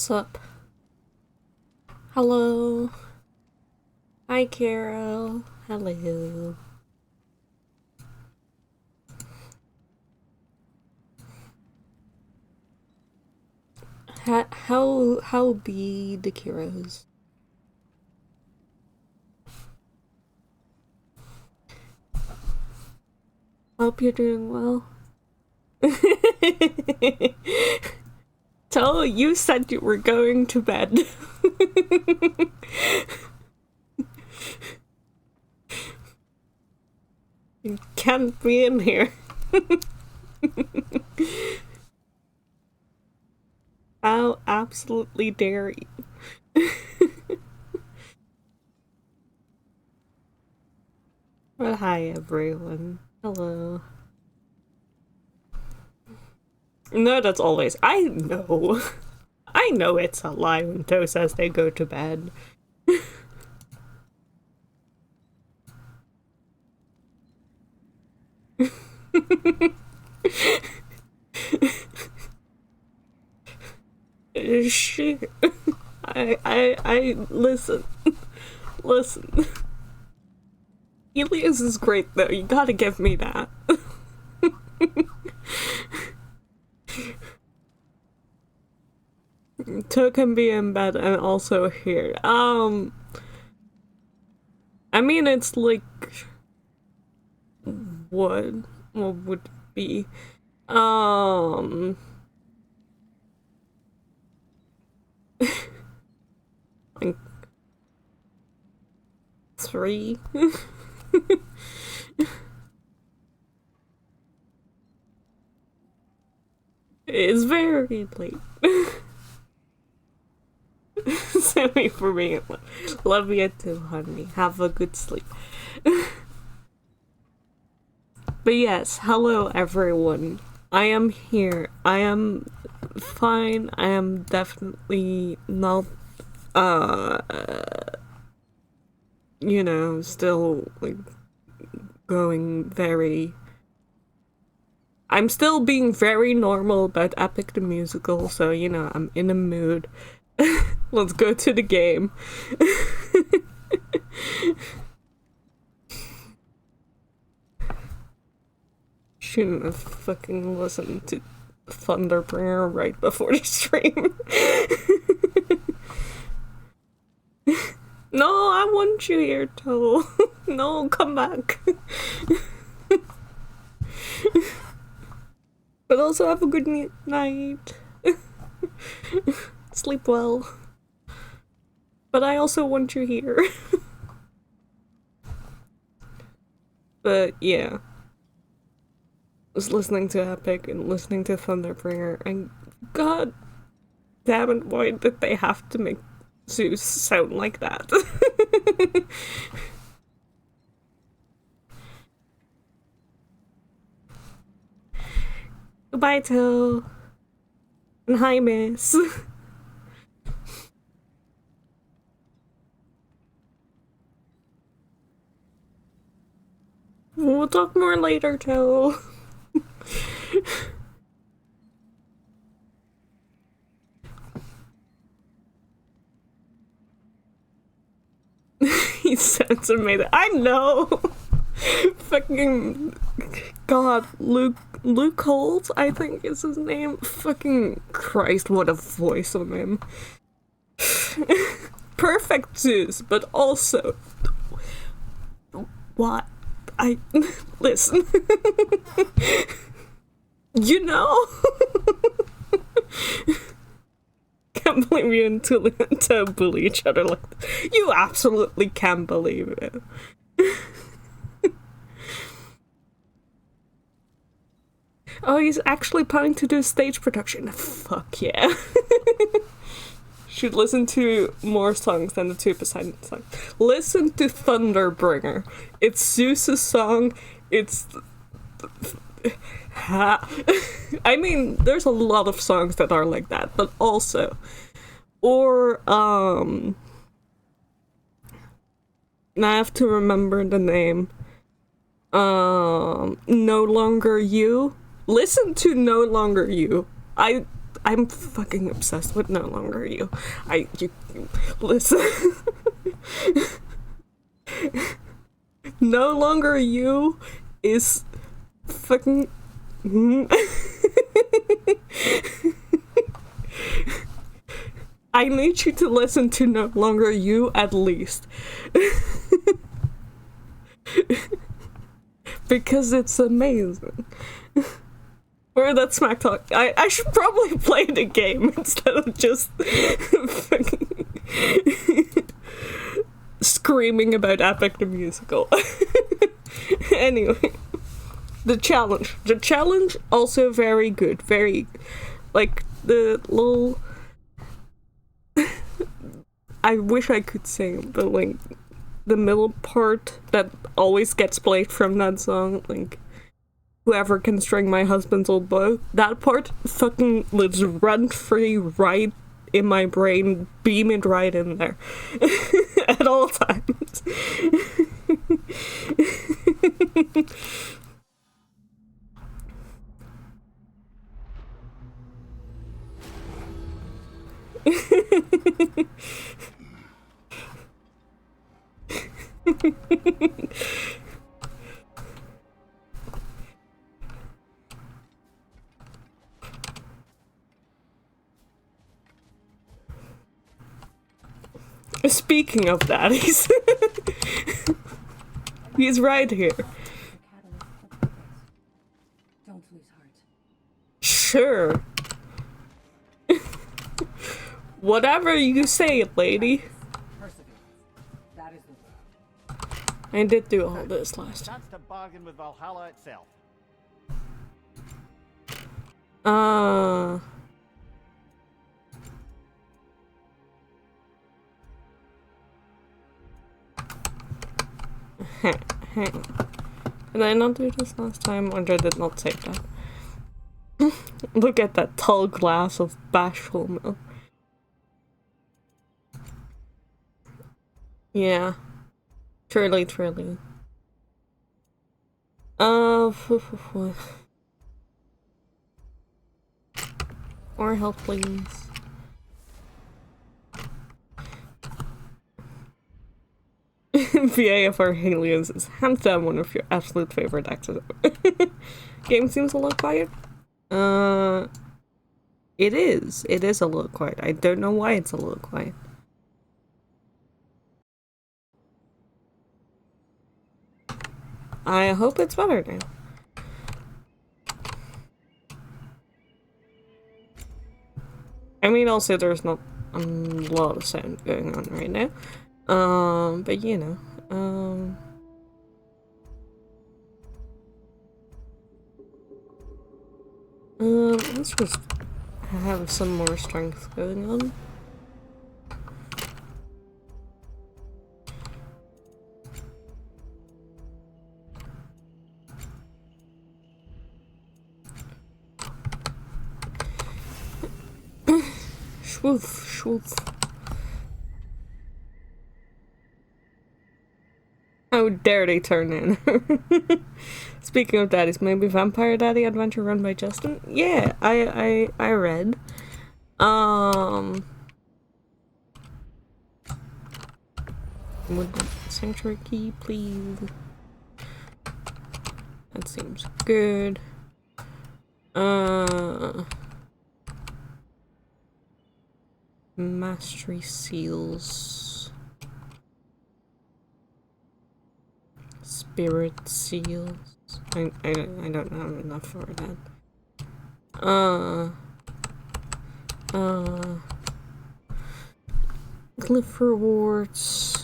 What's up? Hello. Hi, Carol. Hello. How be the Kiros? Hope you're doing well. Tell you said you were going to bed. You can't be in here. How absolutely dare you. Well, hi everyone. Hello. No, that's always. I know. I know it's a lie when Toe says they go to bed. Shit. I listen. Listen. Elias is great though, you gotta give me that. Toe can be in bed and also here. I mean it's like what would it be? Like 3. It's very late. Sorry for being late. Love you too, honey. Have a good sleep. But yes, hello everyone. I am here. I am fine. I am definitely not you know, still like going very I'm still being very normal about Epic the Musical, so you know, I'm in a mood. Let's go to the game. Shouldn't have fucking listened to Thunderbringer right before the stream. No, I want you here, Toe. No, come back. But also have a good night. Sleep well. But I also want you here. But yeah. I was listening to Epic and listening to Thunderbringer, and god damn it, why did they have to make Zeus sound like that? Goodbye, Toe. And hi, miss. We'll talk more later, Toe. He sounds amazing. I know. Fucking god, Luke Holt, I think is his name. Fucking Christ, what a voice on him. Perfect Zeus, but also what? Listen. You know? Can't believe you and to bully each other like that. You absolutely can't believe it. Oh, he's actually planning to do stage production. Fuck yeah. Should listen to more songs than the 2% song. Listen to Thunderbringer. It's Zeus's song. It's... I mean, there's a lot of songs that are like that, but also... Or, I have to remember the name. No Longer You. Listen to No Longer You. I'm fucking obsessed with No Longer You. You listen. No Longer You is fucking. I need you to listen to No Longer You at least. Because it's amazing. Or that smack talk. I should probably play the game instead of just fucking screaming about Epic the Musical. Anyway, the challenge. The challenge also very good. Very, like, the little... I wish I could sing, but, like, the middle part that always gets played from that song, like, whoever can string my husband's old bow, that part fucking lives rent-free right in my brain, beaming right in there. At all times. Speaking of that, he's right here. Don't lose heart. Sure. Whatever you say, lady. That is the I did do all this last time. Chance to bargain with Valhalla itself. Hang on. Did I not do this last time, or did it not save that? Look at that tall glass of bashful milk. Yeah. Truly. More help, please. VA of our aliens is hands down one of your absolute favorite actors. Game seems a little quiet. It is. It is a little quiet. I don't know why it's a little quiet. I hope it's better now. I mean, also there's not a lot of sound going on right now. But you know, let's just have some more strength going on. Schwoof. How dare they turn in? Speaking of daddies, maybe Vampire Daddy Adventure run by Justin? Yeah, I read. Would Sanctuary Key, please? That seems good. Mastery Seals. Spirit Seals. I don't have enough for that. Glyph rewards.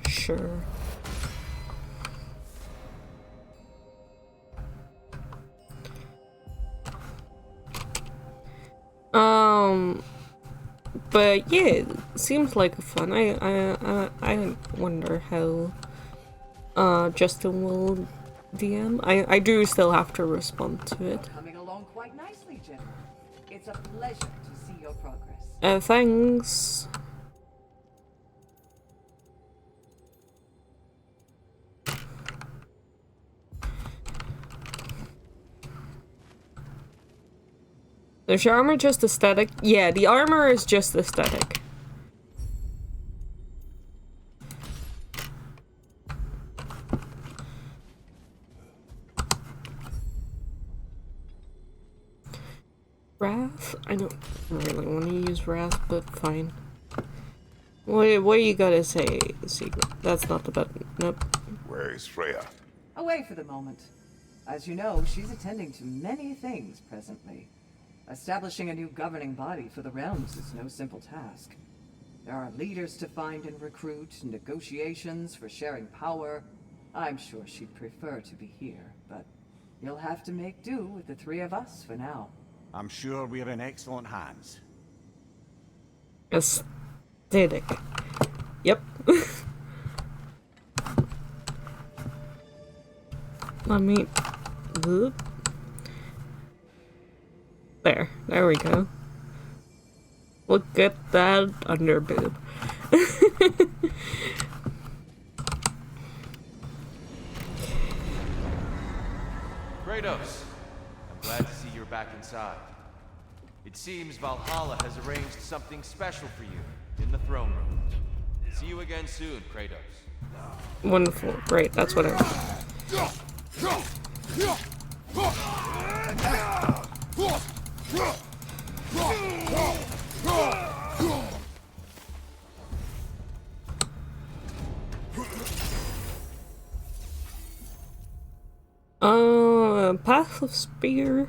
Sure. But yeah, it seems like fun. I wonder how Justin will DM. I do still have to respond to it. coming along quite nicely, Jim. It's a pleasure to see your progress. Thanks. Is your armor just aesthetic? Yeah, the armor is just aesthetic. Wrath? I don't really want to use Wrath, but fine. What do you gotta say, Secret? That's not the button. Nope. Where is Freya? Away for the moment. As you know, she's attending to many things presently. Establishing a new governing body for the realms is no simple task. There are leaders to find and recruit, negotiations for sharing power. I'm sure she'd prefer to be here, but you'll have to make do with the three of us for now. I'm sure we're in excellent hands. Aesthetic. Yep. Let me... Whoop. There we go. Look at that under boob. Kratos, I'm glad to see you're back inside. It seems Valhalla has arranged something special for you in the throne room. See you again soon, Kratos. Wonderful. Great, that's what I want. Path of Spear.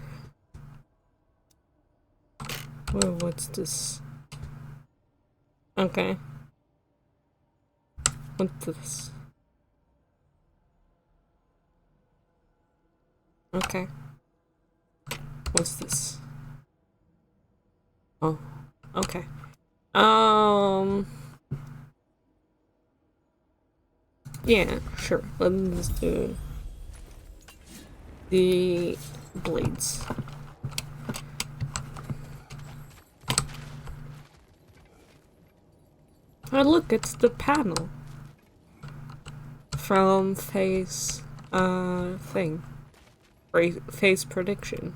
Whoa, what's this? Okay. What's this? Okay. What's this? Oh, okay. Yeah, sure. Let's do the blades. Oh, look, it's the panel from Phase, thing. Phase prediction.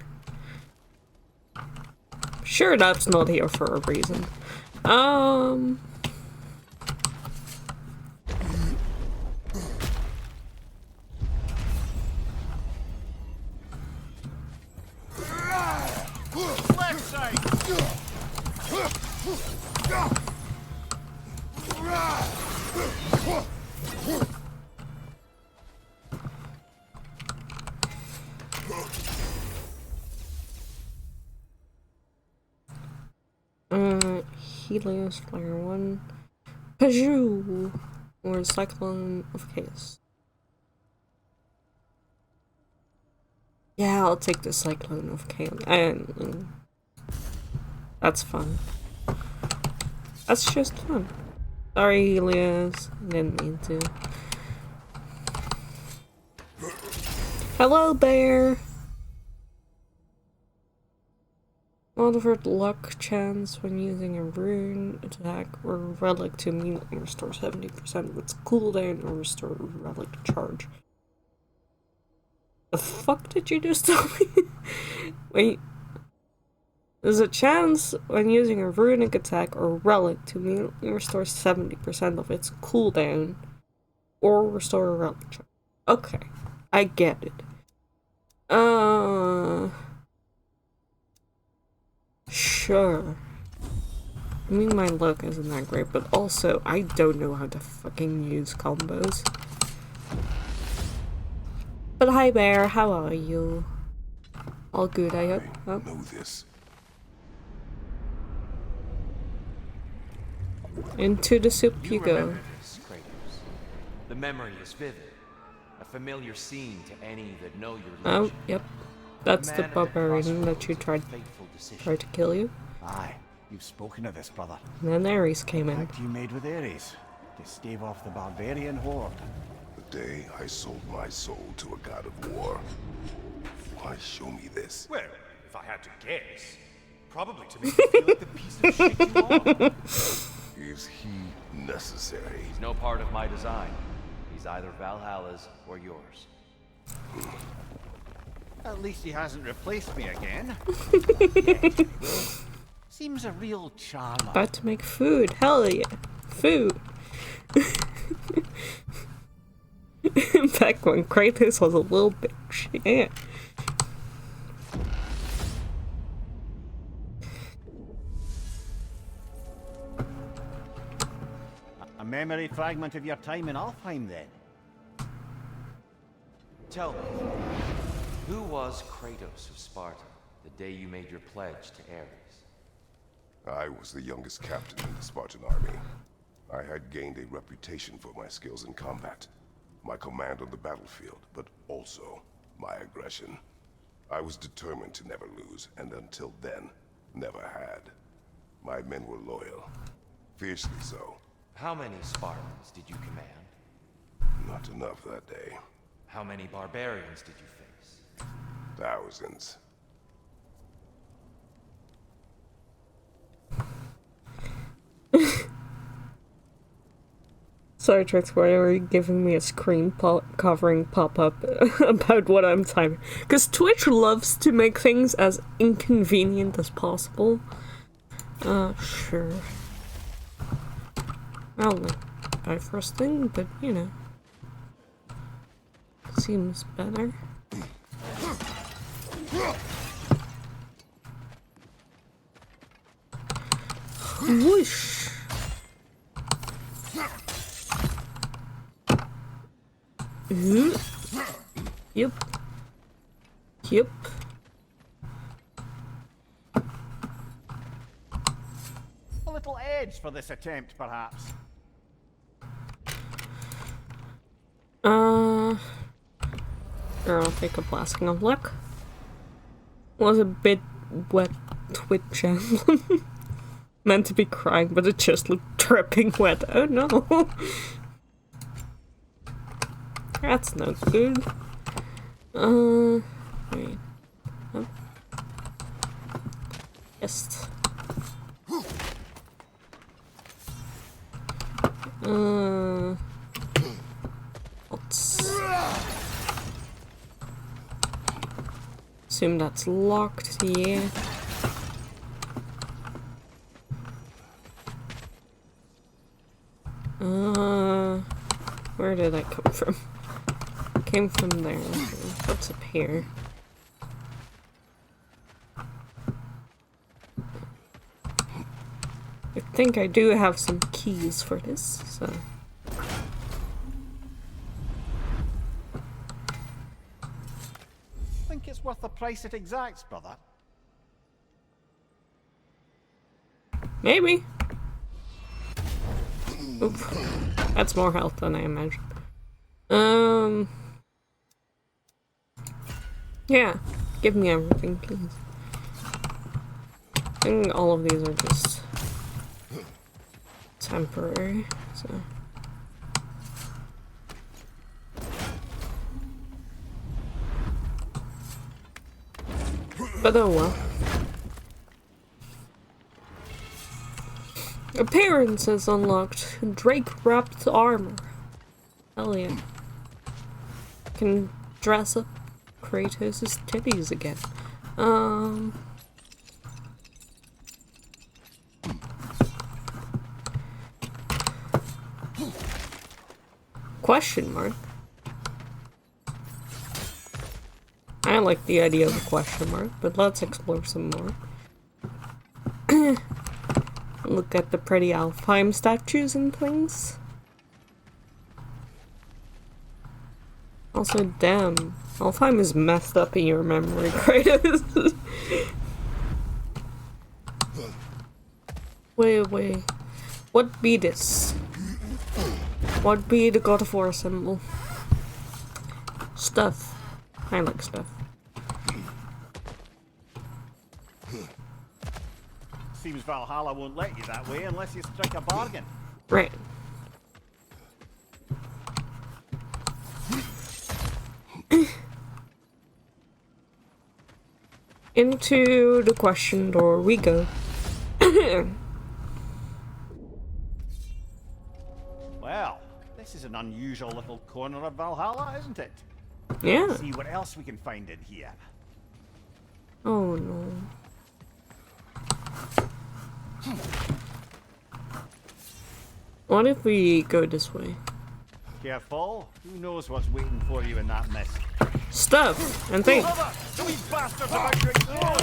Sure, that's not here for a reason. Left side! Helios Flare 1. Pajou! Or Cyclone of Chaos. Yeah, I'll take the Cyclone of Chaos. That's fun. That's just fun. Sorry, Helios. I didn't mean to. Hello, bear! Moderate luck chance when using a rune attack or relic to immediately restore 70% of its cooldown or restore relic charge. The fuck did you just tell me? Wait. There's a chance when using a runic attack or relic to immediately restore 70% of its cooldown or restore a relic charge. Okay. I get it. Sure. I mean, my luck isn't that great, but also, I don't know how to fucking use combos. But hi, Bear, how are you? All good, I hope. I know this. Into the soup you go. Remember this, Kratos. The memory is vivid. A familiar scene to any that know your Oh, legend. yep. That's the Man at barbarian that you crossroads tried with fateful decision. to kill you. Aye, you've spoken of this, brother. And then Ares came in. Pact you made with Ares to stave off the barbarian horde. The day I sold my soul to a god of war. Why show me this? Well, if I had to guess, Probably to make you feel like the piece of shit you are. Is he necessary? He's no part of my design. He's either Valhalla's or yours. At least he hasn't replaced me again. Seems a real charmer. About to make food. Hell yeah. Food. Back when Kratos was a little bitch. Yeah. A memory fragment of your time in Alfheim, then? Tell me, who was Kratos of Sparta the day you made your pledge to Ares? I was the youngest captain in the Spartan army. I had gained a reputation for my skills in combat, my command on the battlefield, but also my aggression. I was determined to never lose, and until then, never had. My men were loyal, fiercely so. How many Spartans did you command? Not enough that day. How many barbarians did you face? Thousands. Sorry, Trix, why are you giving me a screen covering pop-up about what I'm typing? Because Twitch loves to make things as inconvenient as possible. Sure. I'll buy first thing, but you know. Seems better. Whoosh! Yep. Yep. A little edge for this attempt, perhaps. Or I'll take a blasting of luck. Was a bit wet Twitch emblem. Meant to be crying, but it just looked dripping wet. Oh no. That's no good. Wait. Oh. Yes. Let's assume that's locked, yeah. Where did I come from? Came from there. What's up here? I think I do have some keys for this, so. Think it's worth the price it exacts, brother? Maybe. Oop. That's more health than I imagined. Yeah. Give me everything, please. I think all of these are just temporary, so. But oh well. Appearances unlocked. Drake wrapped armor. Hell yeah. Can dress up Kratos' titties again. Question mark. I like the idea of a question mark, but let's explore some more. Look at the pretty Alfheim statues and things. Also, damn, Alfheim is messed up in your memory, Kratos. Wait. What be this? What be the God of War symbol? Stuff. I like stuff. Seems Valhalla won't let you that way unless you strike a bargain. Right. Into the question door we go. Well, this is an unusual little corner of Valhalla, isn't it? Yeah. Let's see what else we can find in here. Oh no. What if we go this way? Careful. Who knows what's waiting for you in that mist? Stuff and things. Cover! These bastards about to explode!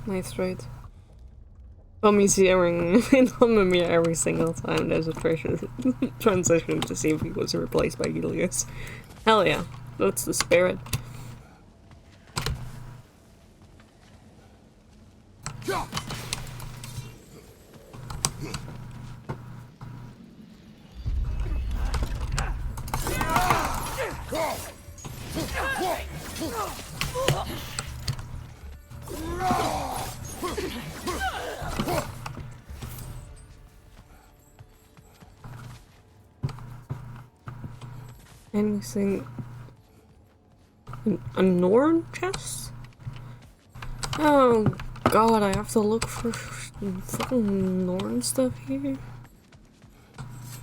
My throat. Tommy's hearing in on me every single time there's a transition to see if he was replaced by Helios. Hell yeah, that's the spirit. Anything? A Norn chest? Oh god, I have to look for fucking Norn stuff here?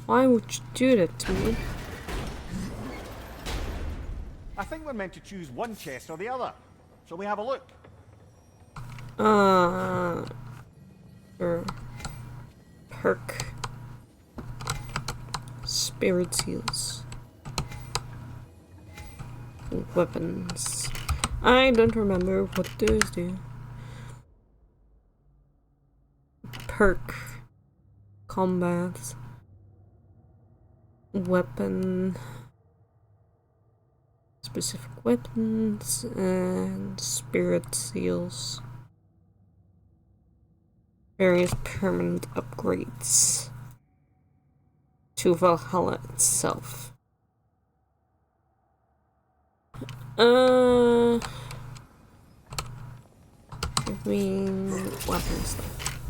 Why would you do that to me? I think we're meant to choose one chest or the other. Shall we have a look? Sure. Perk. Spirit seals. Weapons. I don't remember what those do. Perk. Combat. Weapon. Specific weapons and spirit seals. Various permanent upgrades to Valhalla itself. Give me weapon stuff.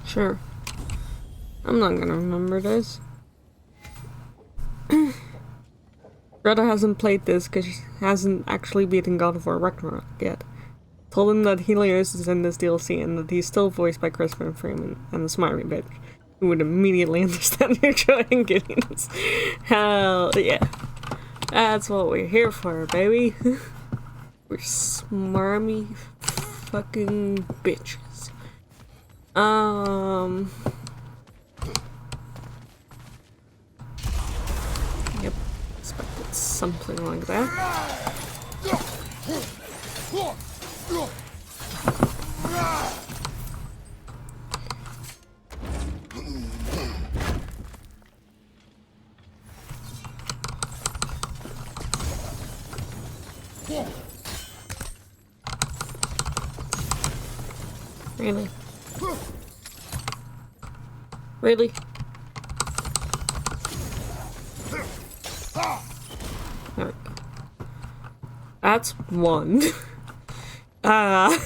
Sure. I'm not gonna remember this. Greta hasn't played this because she hasn't actually beaten God of War Ragnarök yet. Told him that Helios is in this DLC and that he's still voiced by Chris Freeman and the Smiley bitch, who would immediately understand your joy and giddiness. Hell yeah. That's what we're here for, baby. We're smarmy fucking bitches. Yep. Expected something like that. Really? Really? There we go. That's one. But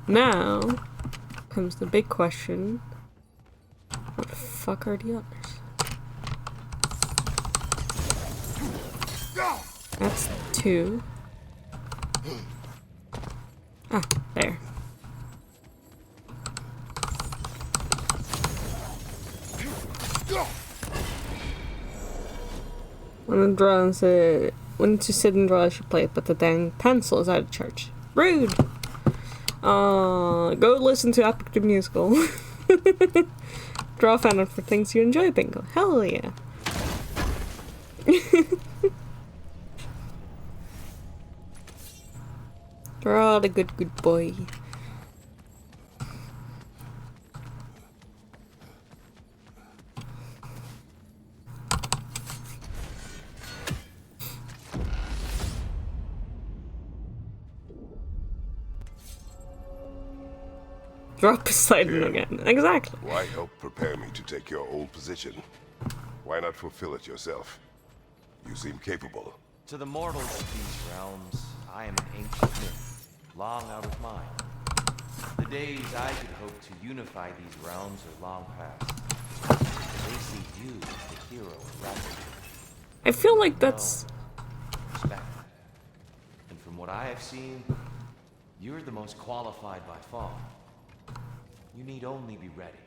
now comes the big question. What the fuck are the others? That's two. Ah, there. When to sit and draw, I should play it, but the dang pencil is out of charge. Rude! Go listen to Epic the Musical. Draw fan art for things you enjoy, bingo. Hell yeah. Draw the good boy. drop beside him again. Exactly. Why help prepare me to take your old position? Why not fulfill it yourself? You seem capable. To the mortals of these realms, I am an ancient myth, long out of mind. The days I could hope to unify these realms are long past. They see you as the hero of Ragnarök. I feel like that's... Respect. And from what I have seen, you're the most qualified by far. You need only be ready.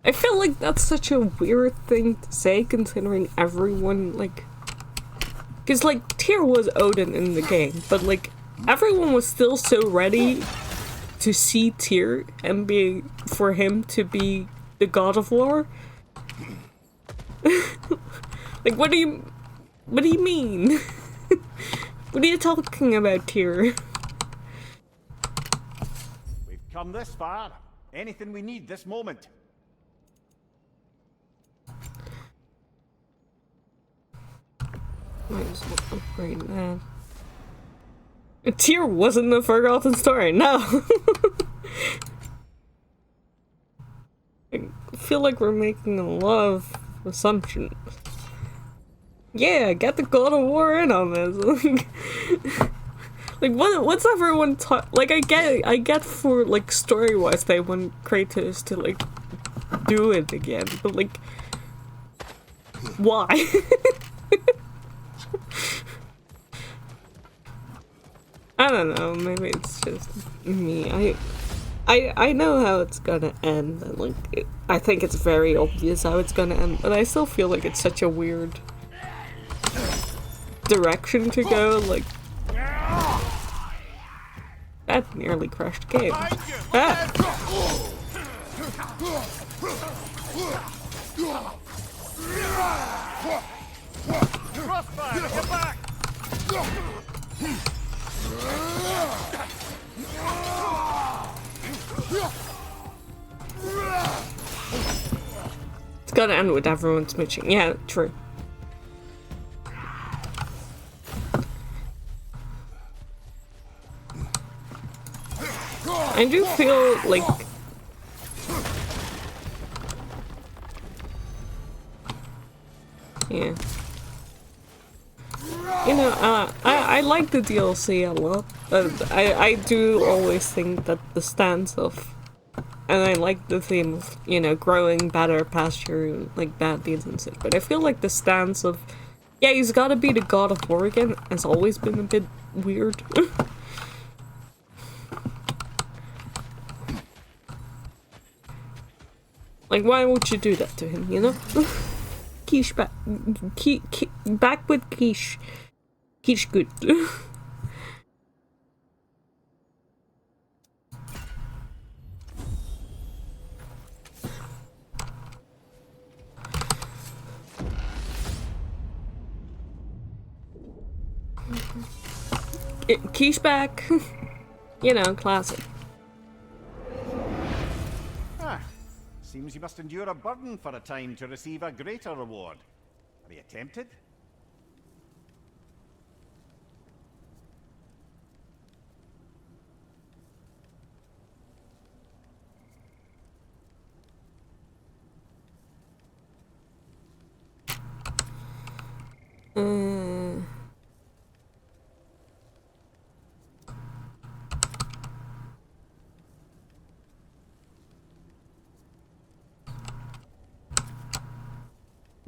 I feel like that's such a weird thing to say, considering everyone, like... Because, like, Tyr was Odin in the game, but, like, everyone was still so ready to see Tyr and for him to be the god of war. Like, what do you mean? What are you talking about, Tyr? We've come this far. Anything we need this moment. Might as well upgrade that. Tyr wasn't the forgotten story, no! I feel like we're making a lot of assumptions. Yeah, get the God of War in on this. Like what's everyone like I get for like story-wise they want Kratos to like do it again, but like why? I don't know, maybe it's just me. I know how it's gonna end, and like I think it's very obvious how it's gonna end, but I still feel like it's such a weird direction to go. Like that nearly crushed game. Ah. Crossfire, get back! It's gotta end with everyone smooching. Yeah, true. I do feel like yeah. You know, I like the DLC a lot, but I do always think that the stance of, and I like the theme of, you know, growing better pasture, like bad deeds and shit, but I feel like the stance of, yeah, he's gotta be the god of war again, has always been a bit weird. Like, why would you do that to him, you know? Quiche back. Back with quiche. Quiche good. Quiche back. You know, classic. Seems you must endure a burden for a time to receive a greater reward. Are you tempted?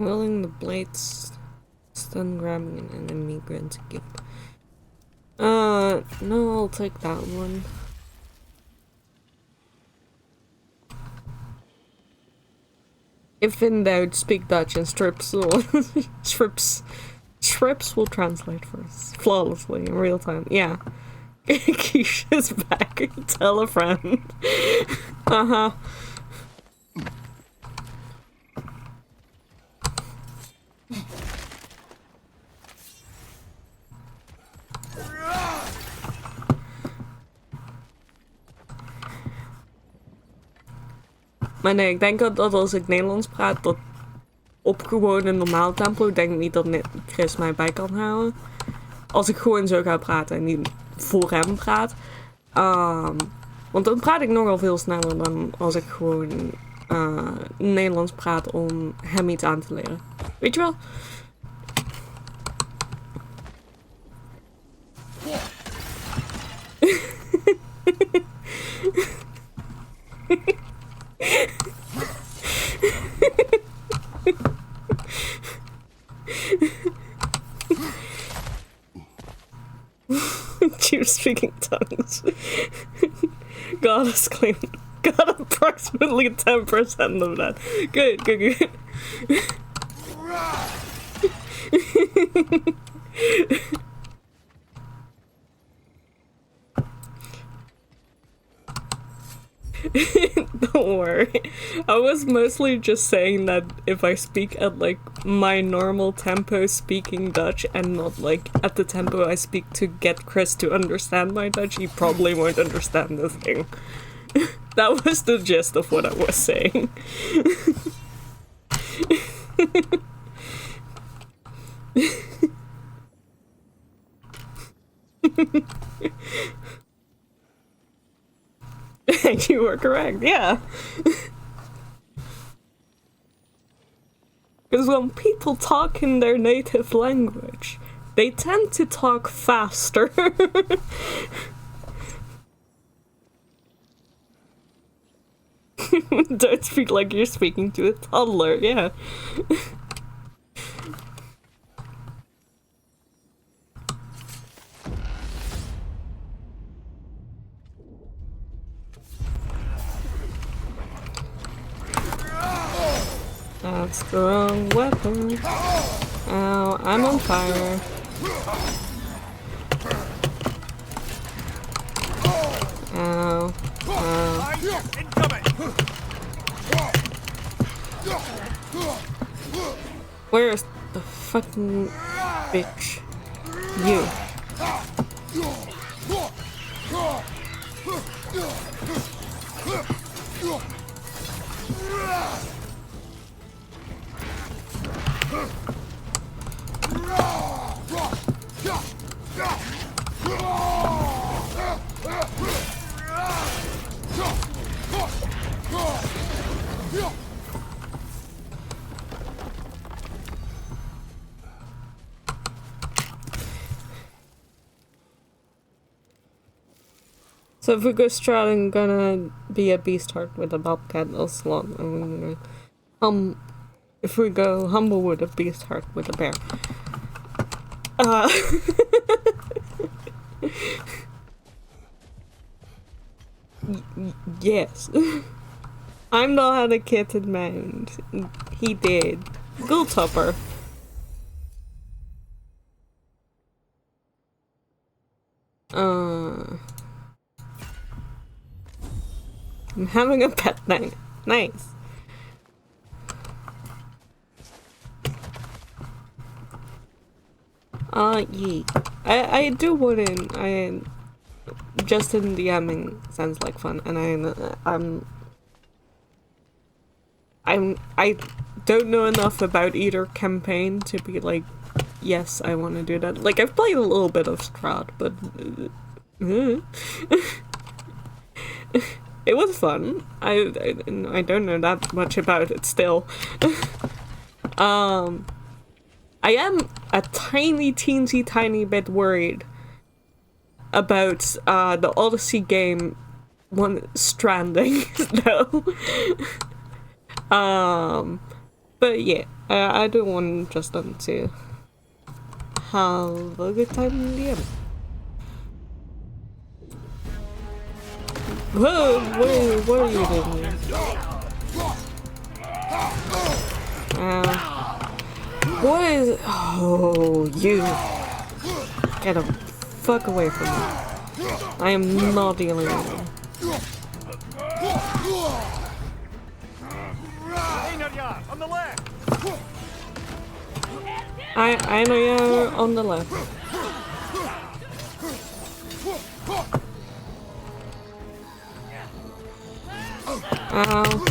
Willing the blades, stun grabbing an enemy grants a gift. No, I'll take that one. If in doubt, speak Dutch and strips will strips will translate for us flawlessly in real time. Yeah. Keisha's back. Tell a friend. Uh-huh. Maar nee, ik denk dat als ik Nederlands praat, dat op gewoon een normaal tempo, ik denk niet dat Chris mij bij kan houden. Als ik gewoon zo ga praten en niet voor hem praat. Want dan praat ik nogal veel sneller dan als ik gewoon Nederlands praat om hem iets aan te leren. Weet je wel? Cheer speaking tongues. Goddess claim got approximately 10% of that. Good, good, good. Don't worry. I was mostly just saying that if I speak at like my normal tempo speaking Dutch and not like at the tempo I speak to get Chris to understand my Dutch, he probably won't understand the thing. That was the gist of what I was saying. You were correct, yeah. Because when people talk in their native language, they tend to talk faster. Don't speak like you're speaking to a toddler, yeah. That's the wrong weapon. Ow, I'm on fire. Ow. Ow. Where's the fucking bitch? You. So if we go straight, I'm gonna be a beast heart with a bobcat or slot. If we go humble with a beast heart with a bear. Yes. I'm not a kitten man. He did. Good topper. I'm having a pet night. Nice. Yeah. I do wouldn't. Just in DMing sounds like fun, and I don't know enough about either campaign to be like, yes, I want to do that. Like, I've played a little bit of Strahd, but it was fun. I don't know that much about it still. I am a teensy tiny bit worried about the Odyssey game stranding though. But yeah, I do want just them to have a good time in the end. Whoa, what are you doing? What is... Oh, you. Get the fuck away from me. I am not dealing with you. On the left. I know you're on the left. Ow.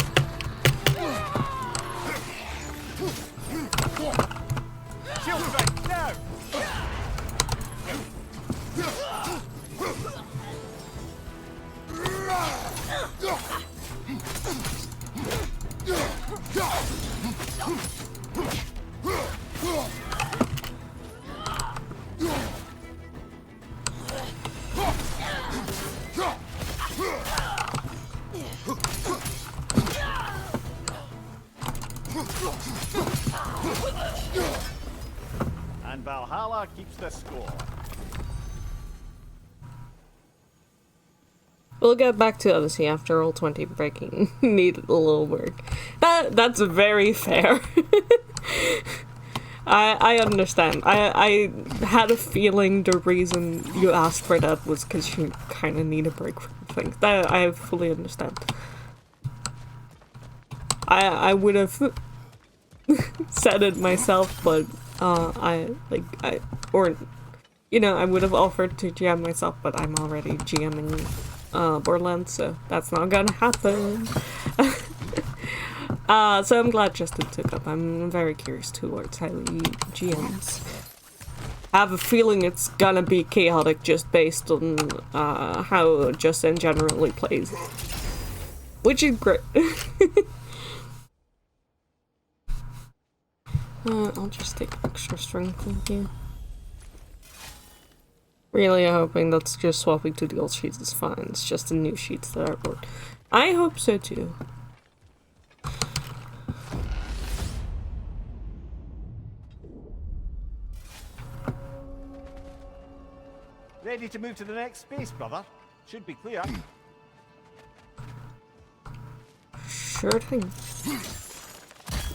And Valhalla keeps the score. We'll get back to Odyssey after all 20 breaking needed a little work. That's very fair. I understand. I had a feeling the reason you asked for that was because you kind of need a break from things. That I fully understand. I would have said it myself, but I would have offered to GM myself, but I'm already GMing Borderlands, so that's not gonna happen. So I'm glad Justin took up. I'm very curious towards how he GMs. I have a feeling it's gonna be chaotic just based on how Justin generally plays. Which is great. I'll just take extra strength with you. Really hoping that's just swapping to the old sheets is fine. It's just the new sheets that are bored. I hope so too. Ready to move to the next space, brother? Should be clear. Sure thing.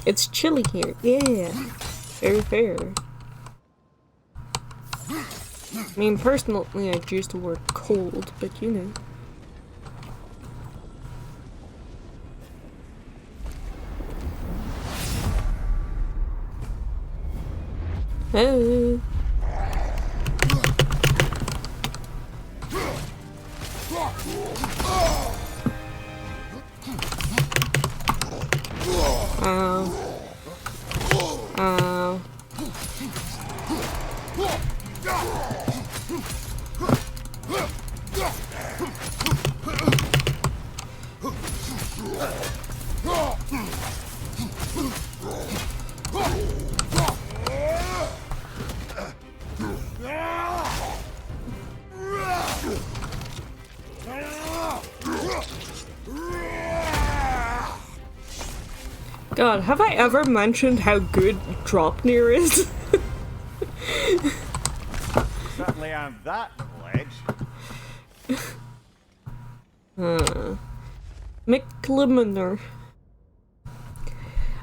It's chilly here. Yeah. Very fair. I mean, personally, I'd use the word cold, but you know. Oh. Ow. God, have I ever mentioned how good Dropnir is? Certainly on that ledge. McLiminer.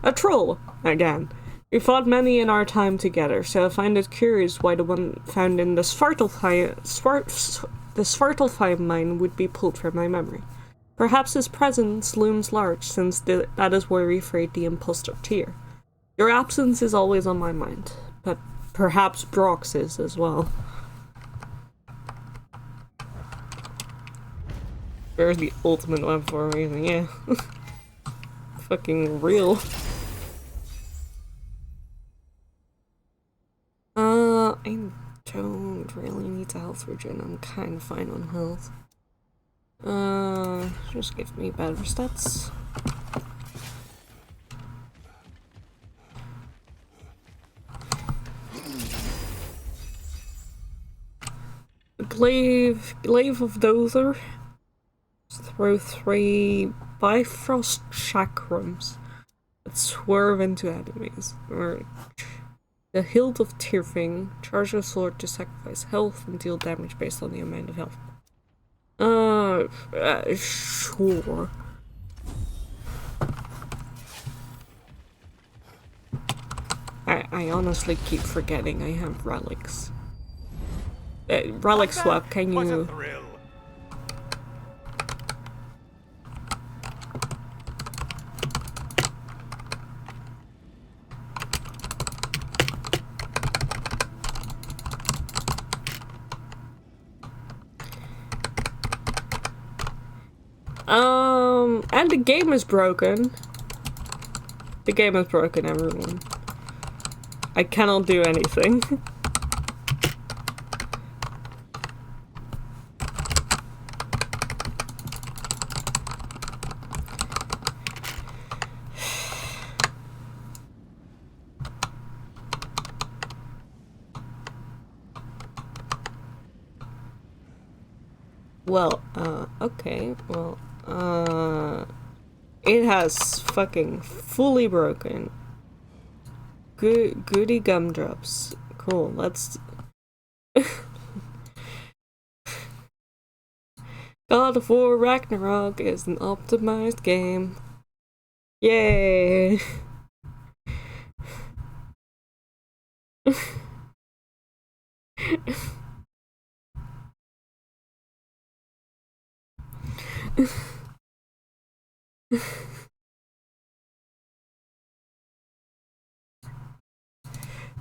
A troll, again. We fought many in our time together, so I find it curious why the one found in the Svartalfheim mine would be pulled from my memory. Perhaps his presence looms large, since that is where we freed the impostor Tyr. Your absence is always on my mind, but perhaps Brock's is as well. There's the ultimate web for a reason, yeah. Fucking real. I don't really need a health regen. I'm kind of fine on health. Just give me better stats. Glaive of Dozer. Throw 3 Bifrost chakrams that swerve into enemies. Or the Hilt of Tirfing. Charge your sword to sacrifice health and deal damage based on the amount of health. Sure. I honestly keep forgetting I have relics. Relic swap, can you... And the game is broken. The game is broken, everyone. I cannot do anything. Well, okay, well, it has fucking fully broken. Goody gumdrops. Cool, let's... God of War Ragnarok is an optimized game. Yay!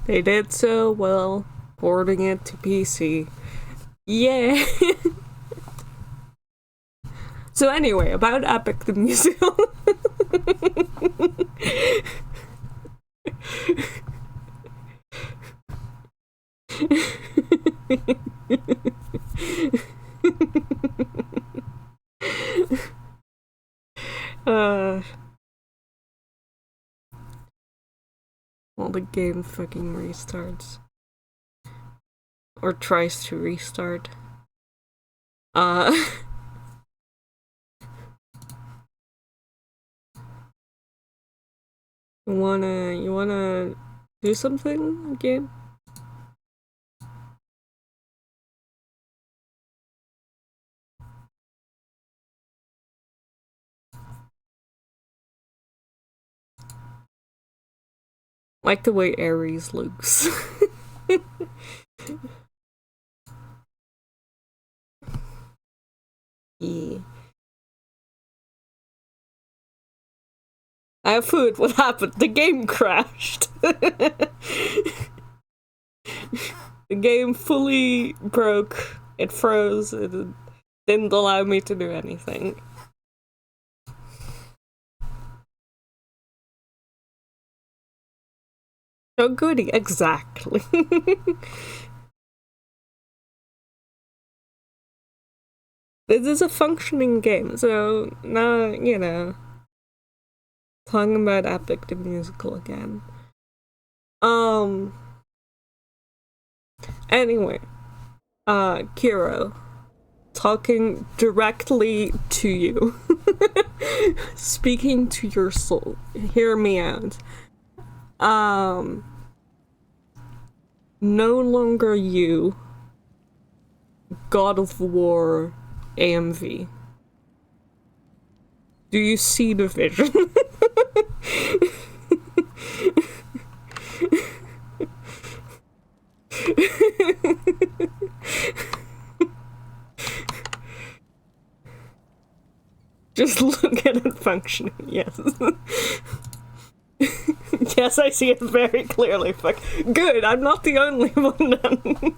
They did so well porting it to PC. Yeah! So anyway, about Epic the Musical. Well, the game fucking restarts. Or tries to restart. You wanna do something, game? Like the way Ares looks. Yeah. I have food. What happened? The game crashed. The game fully broke. It froze. It didn't allow me to do anything. Oh goody, exactly. This is a functioning game, so now, you know, talking about Epic the Musical again. Anyway, Kiro, talking directly to you, speaking to your soul, hear me out. No longer you, God of War AMV. Do you see the vision? Just look at it functioning, yes. Yes, I see it very clearly. Fuck. Good, I'm not the only one then.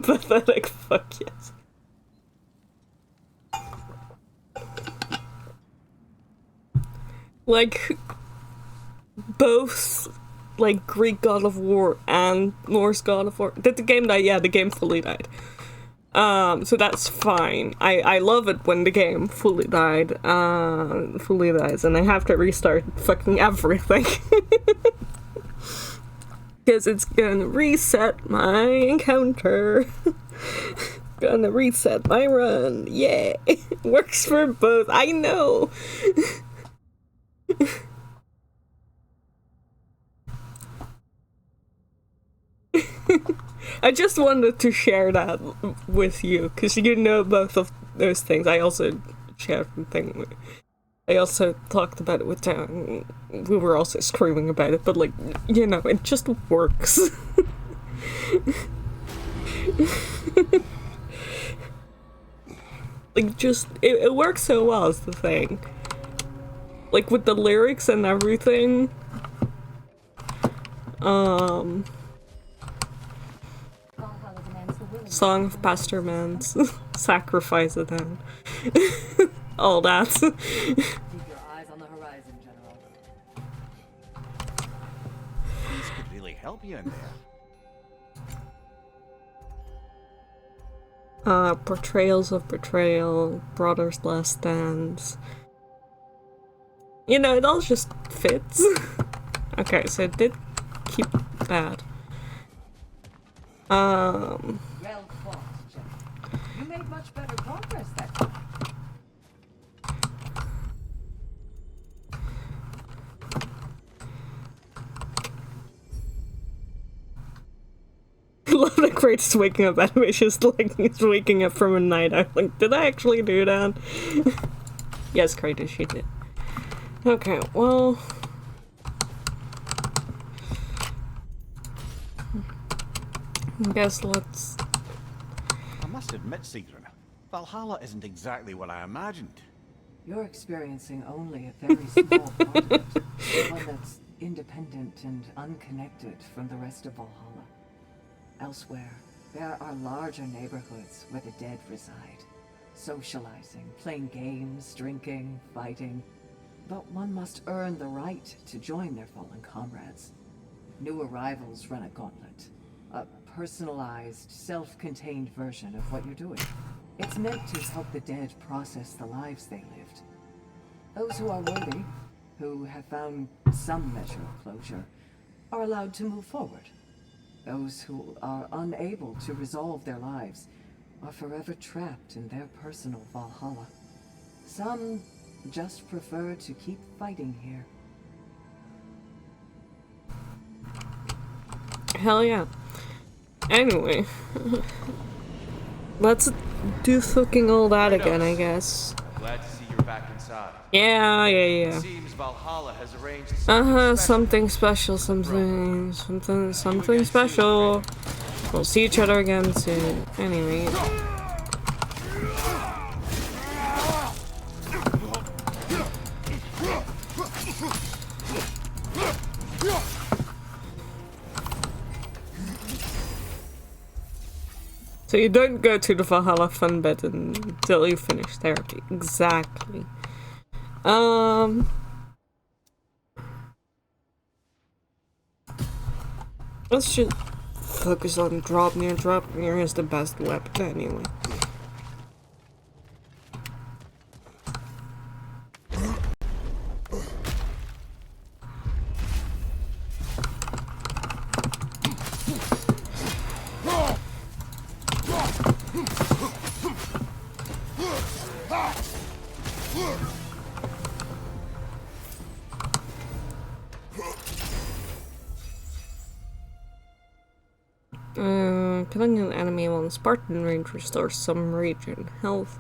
Pathetic, fuck yes. Like, both, like, Greek God of War and Norse God of War. Did the game die? Yeah, the game fully died. So that's fine. I love it when the game fully dies, and I have to restart fucking everything. Because it's gonna reset my encounter. Gonna reset my run. Yeah. Works for both. I know. I just wanted to share that with you, because you know both of those things. I also shared the thing. I also talked about it with Dan. We were also screaming about it, but, like, you know, it just works. Like, just, it works so well is the thing. Like, with the lyrics and everything. Song of Pastor Mans. Sacrifice it then. All that. Keep your eyes on the horizon, General. These could really help you in there. Portrayals of Betrayal, Brothers Last Dance. You know, it all just fits. Okay, so it did keep that. Well fought. much better progress that time. I love the greatest waking up animation. It's like he's waking up from a night. I'm like, did I actually do that? Yes, Kratos, she did. Okay, well... I guess let's... I must admit, Sigrun, Valhalla isn't exactly what I imagined. You're experiencing only a very small part of it. One that's independent and unconnected from the rest of Valhalla. Elsewhere, there are larger neighborhoods where the dead reside. Socializing, playing games, drinking, fighting. But one must earn the right to join their fallen comrades. New arrivals run a gauntlet. A personalized, self-contained version of what you're doing. It's meant to help the dead process the lives they lived. Those who are worthy, who have found some measure of closure, are allowed to move forward. Those who are unable to resolve their lives are forever trapped in their personal Valhalla. Some just prefer to keep fighting here. Hell yeah. Anyway. Let's do fucking all that again, I guess. I'm glad to see you're back inside. Yeah. It seems Valhalla has arranged Something special, something special. We'll see each other again soon. Anyway. So you don't go to the Valhalla fun bed until you finish therapy. Exactly. Let's just focus on Draupnir. Draupnir is the best weapon anyway. Killing an enemy while in Spartan range restores some region health.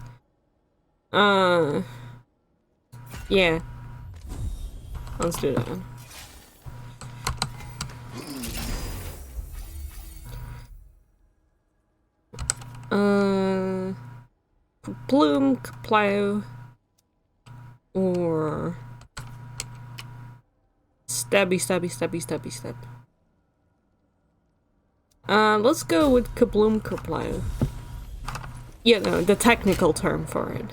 Yeah. Let's do that. Bloom, plow, or stabby. Let's go with Kabloom Kerplow. Yeah, no, the technical term for it.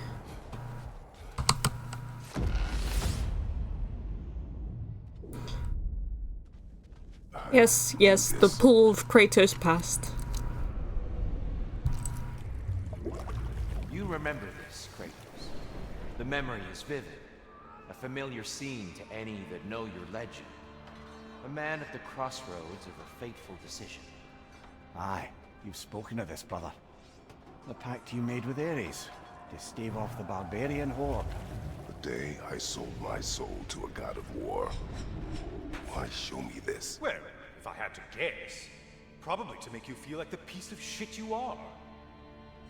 Yes, the pool of Kratos past. You remember this, Kratos. The memory is vivid. A familiar scene to any that know your legend. A man at the crossroads of a fateful decision. Aye, you've spoken of this, brother. The pact you made with Ares to stave off the barbarian horde. The day I sold my soul to a god of war. Why show me this? Well, if I had to guess, probably to make you feel like the piece of shit you are.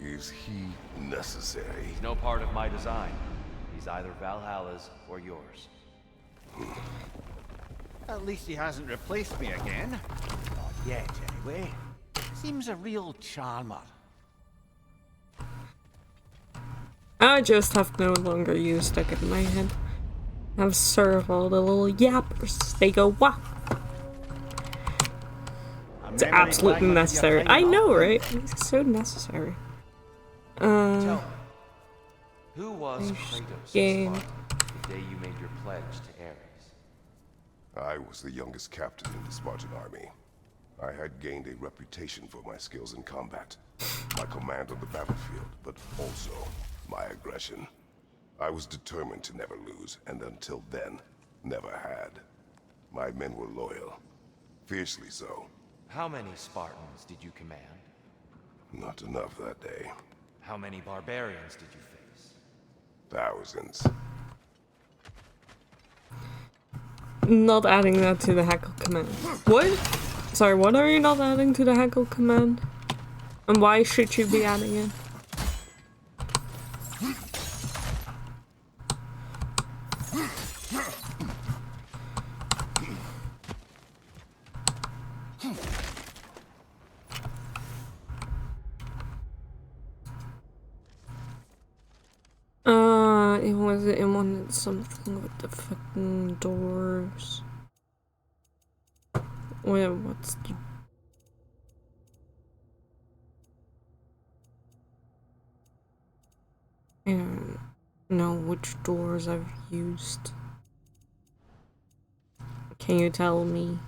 Is he necessary? He's no part of my design. He's either Valhalla's or yours. At least he hasn't replaced me again. Not yet, anyway. Seems a real charmer. I just have no longer you stuck in my head. I've served all the little yappers. They go, wah! It's absolutely necessary. I know, right? It's so necessary. Tell me, who was Kratos game. in Sparta the day you made your pledge to Ares? I was the youngest captain in the Spartan army. I had gained a reputation for my skills in combat, my command on the battlefield, but also my aggression. I was determined to never lose, and until then, never had. My men were loyal, fiercely so. How many Spartans did you command? Not enough that day. How many barbarians did you face? Thousands. Not adding that to the heckle command. What? Sorry, what are you not adding to the heckle command? And why should you be adding it? It wanted something with the fucking doors. Wait, what's the... I don't know which doors I've used. Can you tell me?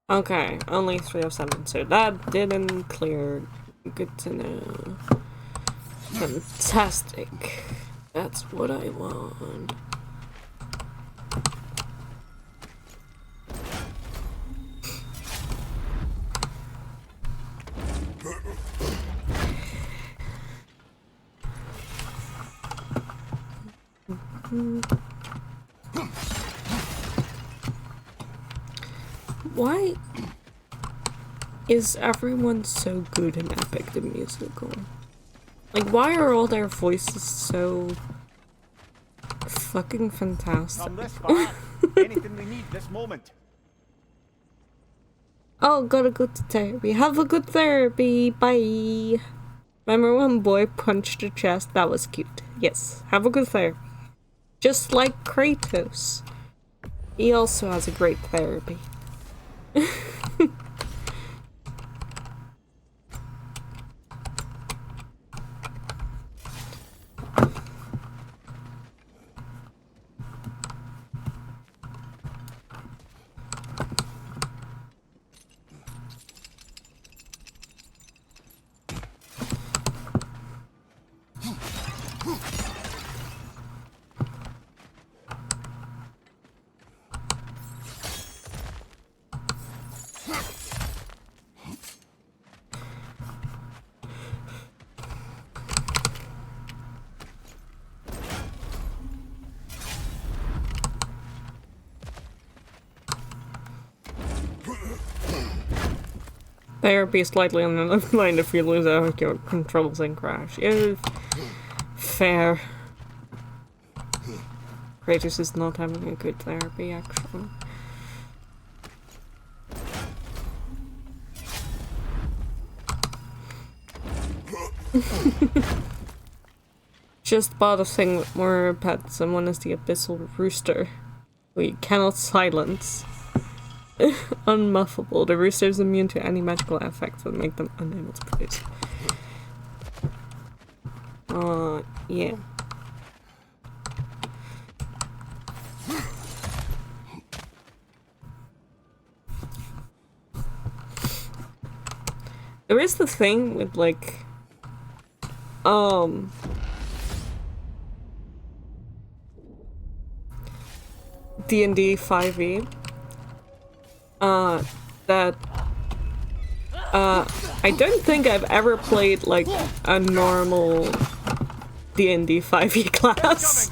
Okay, only 3 of 7, so that didn't clear. Good to know. Fantastic. That's what I want. Why is everyone so good in Epic the Musical? Like, why are all their voices so fucking fantastic? Come this far. Anything we need this moment. Oh, gotta go to therapy. Have a good therapy. Bye. Remember when boy punched the chest? That was cute. Yes. Have a good therapy. Just like Kratos. He also has a great therapy. Therapy slightly on the left line if you lose out your controls and crash. Yeah, fair. Kratos is not having a good therapy, actually. Just bought a thing with more pets, and one is the abyssal rooster, who you cannot silence. Unmuffable. The rooster is immune to any magical effects that make them unable to produce. Yeah. There is the thing with, like, D&D 5e, that, I don't think I've ever played, like, a normal D&D 5e class.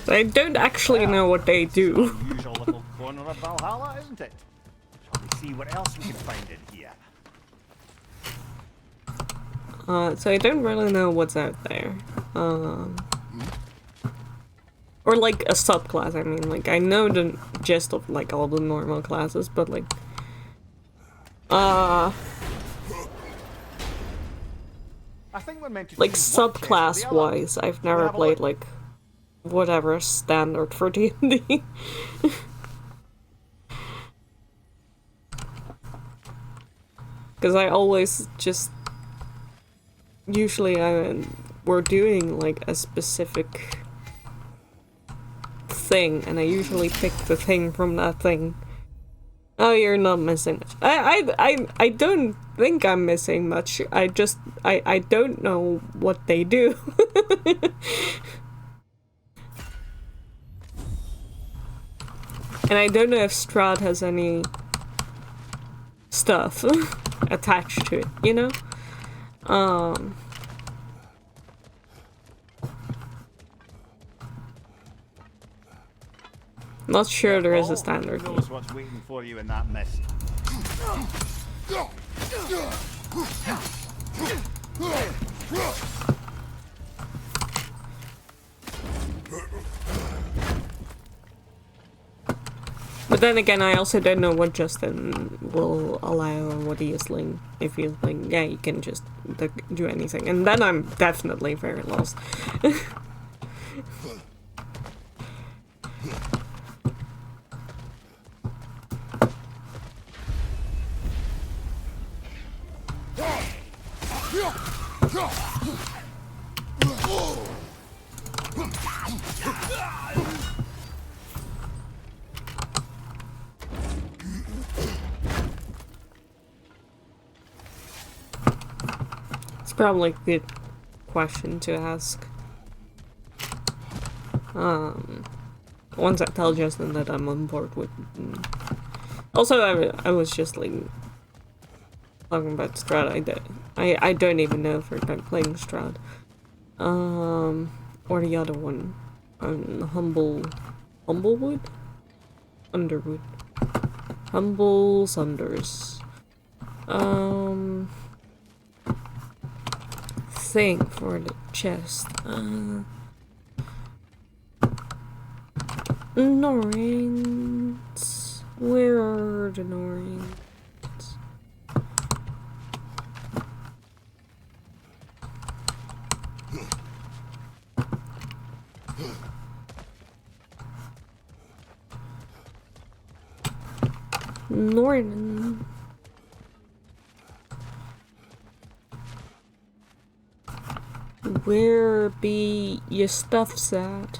I don't actually know what they do. Unusual little corner of Valhalla, isn't it? Shall we see what else we can find in here? So I don't really know what's out there. Or like a subclass, I mean, like I know the gist of like all the normal classes, but like I think we're meant to like choose one chest or the subclass other. wise, I've never have a played look. like whatever standard for D&D. Because I always just usually we're doing like a specific thing, and I usually pick the thing from that thing. Oh, you're not missing much. I don't think I'm missing much. I don't know what they do. And I don't know if Strahd has any stuff attached to it, you know? Not sure there is a standard. Who knows what's waiting for you in that mist? But then again, I also don't know what Justin will allow or what he is like. If he's like, yeah, you can just do anything. And then I'm definitely very lost. It's probably a good question to ask. Once I tell Justin that I'm on board with... Also, I was just like... talking about Strahd. I don't even know if we're playing Strahd. Or the other one. Humblewood? Underwood. Humble Sunders. Thing for the chest. Norins. Where are the Norins? Norrin. Where be your stuffs at?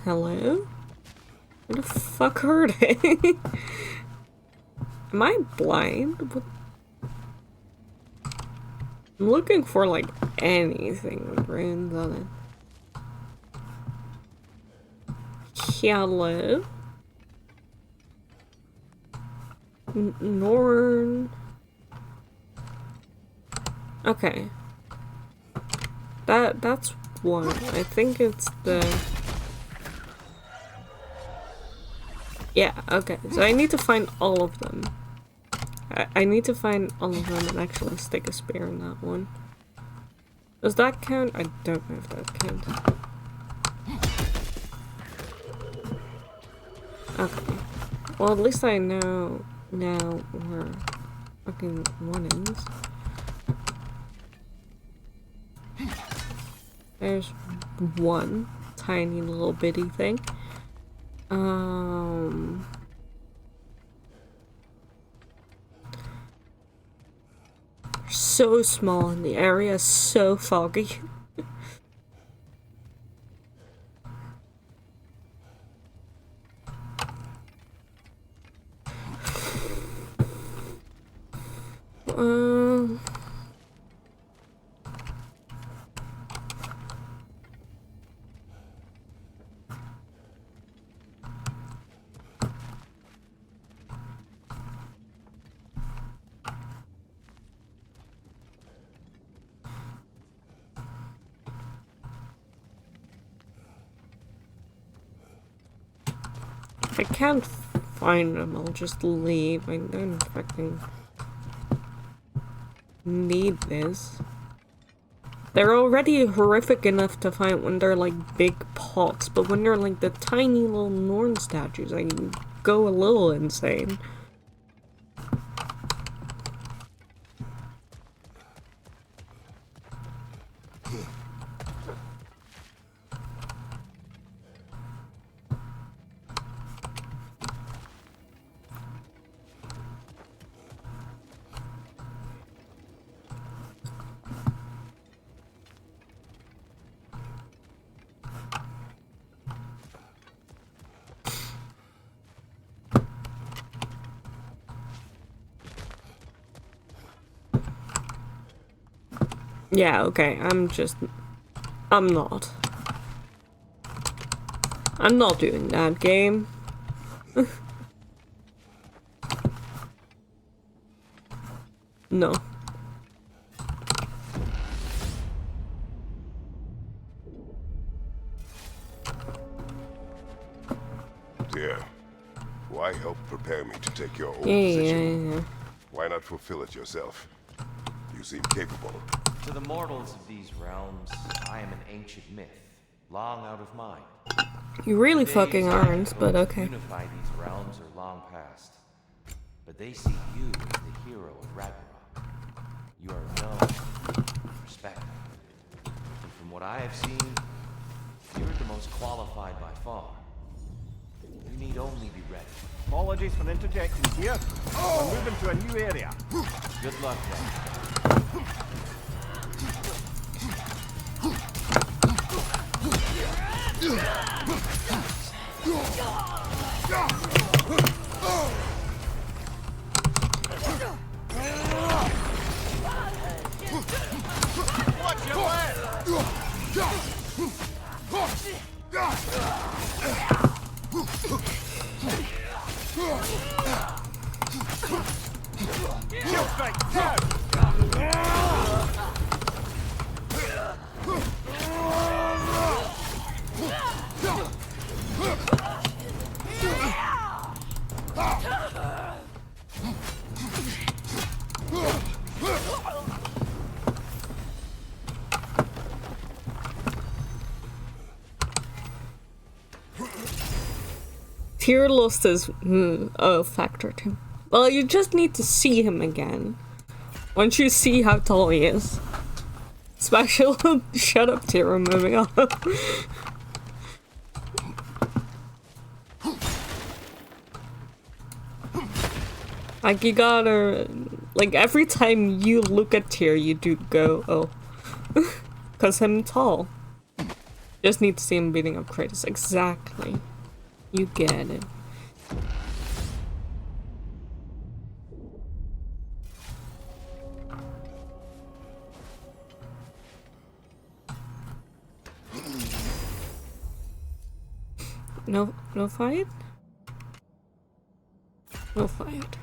Hello? Where the fuck are they? Am I blind? What? I'm looking for like anything with runes on it. Hello? Norn. Okay. That's one. I think it's the... Yeah, okay. So I need to find all of them. I need to find all of them and actually stick a spear in that one. Does that count? I don't know if that counts. Okay. Well, at least I know now where fucking one is. There's one tiny little bitty thing. So small and the area is so foggy. If I can't find them, I'll just leave. I don't fucking need this. They're already horrific enough to fight when they're like big pots, but when they're like the tiny little Norn statues, I go a little insane. Yeah, okay, I'm not. I'm not doing that game. No. Dear, why help prepare me to take your old Yeah. position? Why not fulfill it yourself? You seem capable. To the mortals of these realms, I am an ancient myth, long out of mind. You really The fucking days I aren't, could but hope to okay. Unify these realms are long past. But they see you as the hero of Ragnarok. You are known, respected. And from what I have seen, you're the most qualified by far. You need only be ready. Apologies for interjecting here. We're moving to a new area. Good luck then. Watch your left! Kill strike, down! Tier list is a factor too. Well, you just need to see him again. Once you see how tall he is. Special shut up, Tira, moving on. Like you gotta, like every time you look at Tyr, you do go, oh, cause him tall. Just need to see him beating up Kratos. Exactly, you get it. No fight? No fight.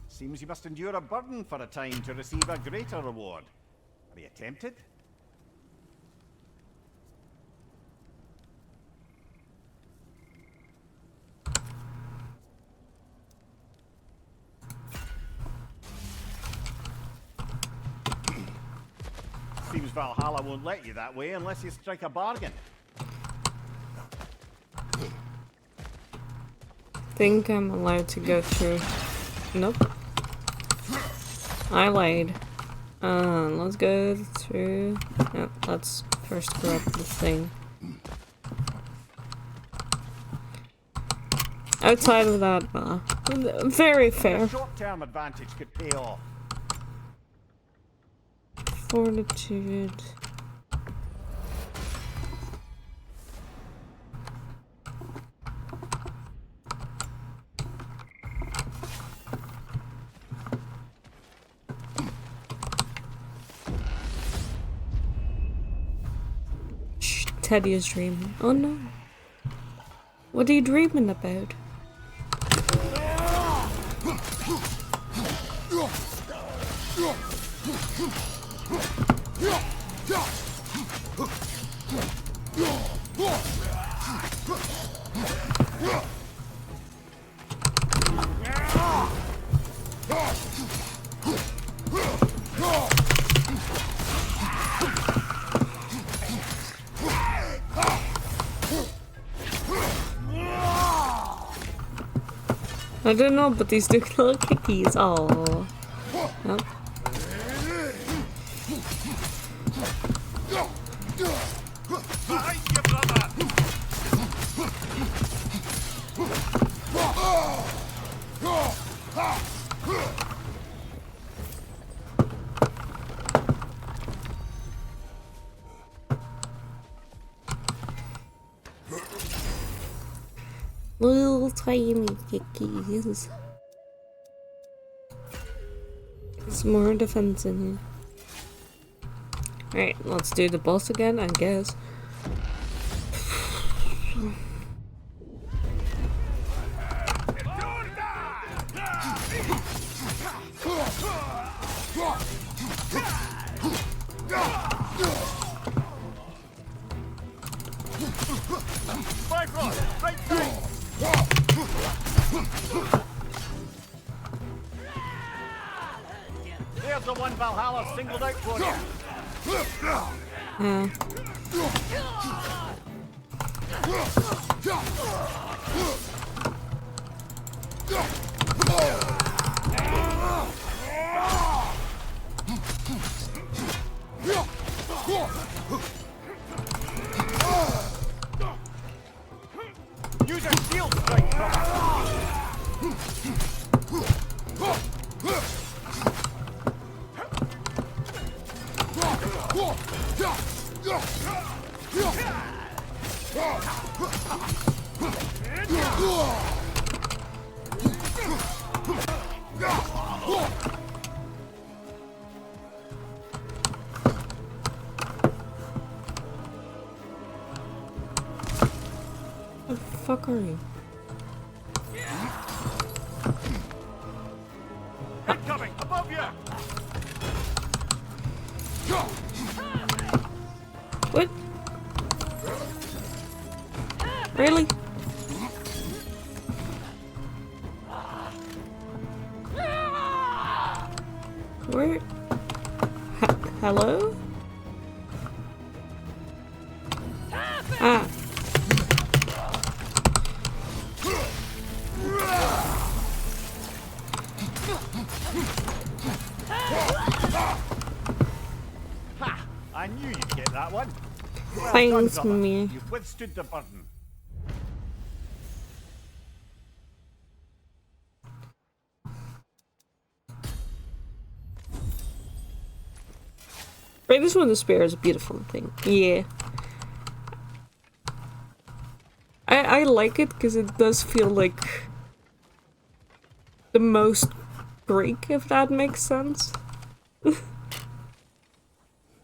Seems you must endure a burden for a time to receive a greater reward. Are you tempted? Seems Valhalla won't let you that way unless you strike a bargain. Think I'm allowed to go through. Nope. I lied. Let's go through. Yep, let's first grab the thing. Outside of that, very fair. A short-term advantage could pay off. Fortitude. Shh, Teddy is dreaming. Oh no. What are you dreaming about? I don't know, but these do little kickies. Oh. Nope. Little tiny kickies. There's more defense in here. Alright, let's do the boss again, I guess. There's the one Valhalla singled out for you. Use a shield strike from What the fuck are you? incoming above you. What? Really? Where? Hello? Ah. Ha! I knew you'd get that one. Well done, Thanks, brother. me. You've withstood the burden. Right, this one, the spear is a beautiful thing. Yeah. I like it because it does feel like the most Greek, if that makes sense.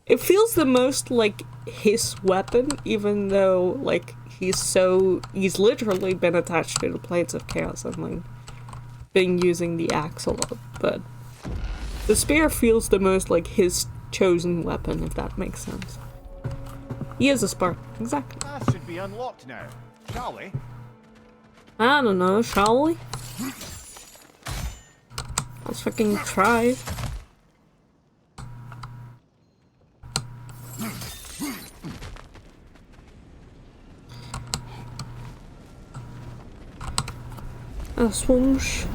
It feels the most like his weapon, even though like he's literally been attached to the plates of chaos and like been using the axe a lot, but the spear feels the most like his chosen weapon, if that makes sense. He is a Spartan, exactly. That should be unlocked now, shall we? I don't know, shall we? Let's fucking try. A swoosh.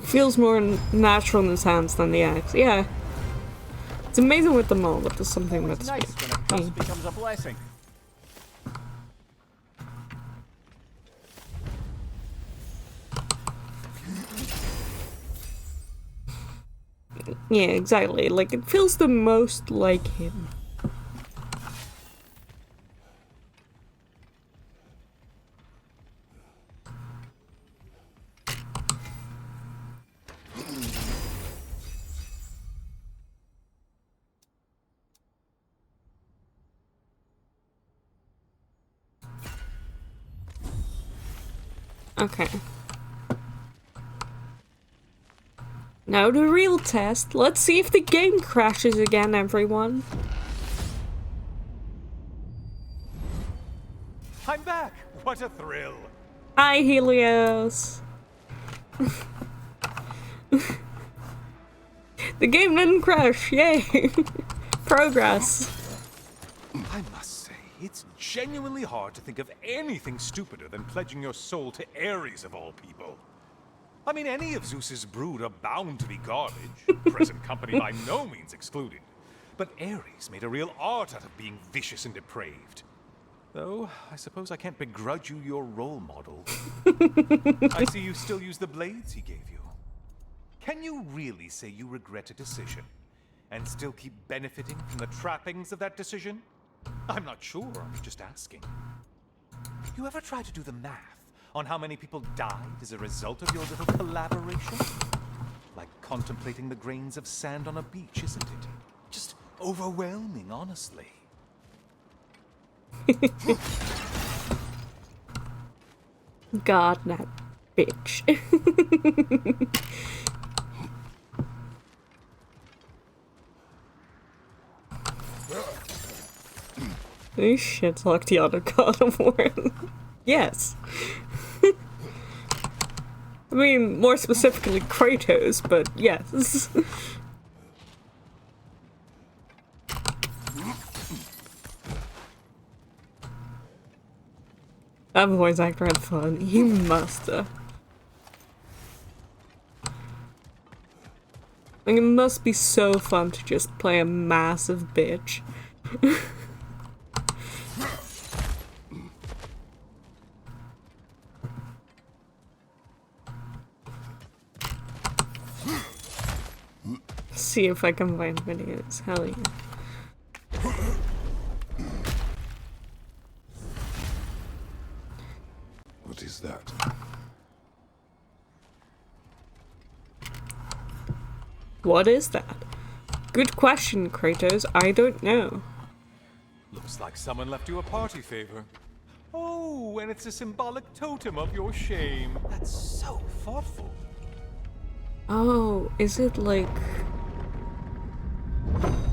feels more natural in his hands than the axe. Yeah. It's amazing with them all, but there's something about It's this nice when a curse becomes a blessing. Yeah, exactly. Like, it feels the most like him. Okay. Now the real test. Let's see if the game crashes again, everyone. I'm back! What a thrill! Hi, Helios. The game didn't crash. Yay. Progress. I must say, it's genuinely hard to think of anything stupider than pledging your soul to Ares of all people. I mean, any of Zeus's brood are bound to be garbage, present company by no means excluded. But Ares made a real art out of being vicious and depraved. Though, I suppose I can't begrudge you your role model. I see you still use the blades he gave you. Can you really say you regret a decision, and still keep benefiting from the trappings of that decision? I'm not sure, I'm just asking. You ever try to do the math on how many people died as a result of your little collaboration? Like contemplating the grains of sand on a beach, isn't it? Just overwhelming, honestly. God, that bitch. These shit's like the other God of War. Yes. I mean, more specifically Kratos, but yes. That voice actor had fun. He must have. Like, it must be so fun to just play a massive bitch. See if I can find videos. Hell yeah. What is that? What is that? Good question, Kratos. I don't know. Looks like someone left you a party favor. Oh, and it's a symbolic totem of your shame. That's so thoughtful. Oh, is it like...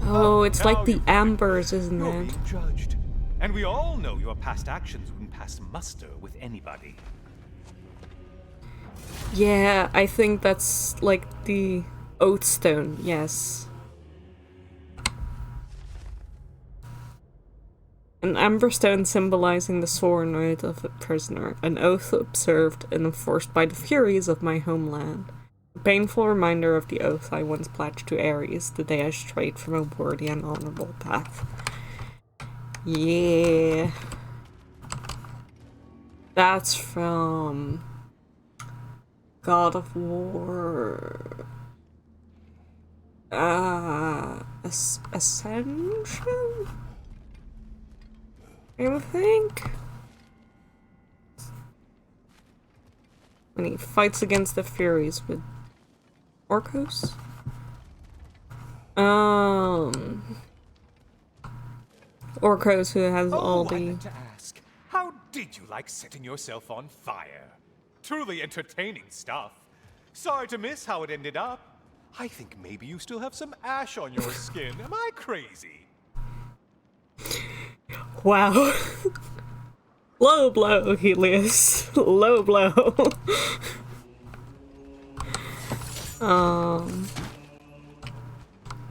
Oh, it's Now like the you've ambers, isn't You're it? being judged. And we all know your past actions wouldn't pass muster with anybody. Yeah, I think that's like the oath stone, yes. An amber stone symbolizing the sworn oath of a prisoner, an oath observed and enforced by the Furies of my homeland. A painful reminder of the oath I once pledged to Ares the day I strayed from a worthy and honorable path. Yeah. That's from God of War. Ascension? I think? When he fights against the Furies with Orcos? Orcos who has all I the... meant to ask, how did you like setting yourself on fire? Truly entertaining stuff. Sorry to miss how it ended up. I think maybe you still have some ash on your skin. Am I crazy? Wow. Low blow, Helios. Low blow.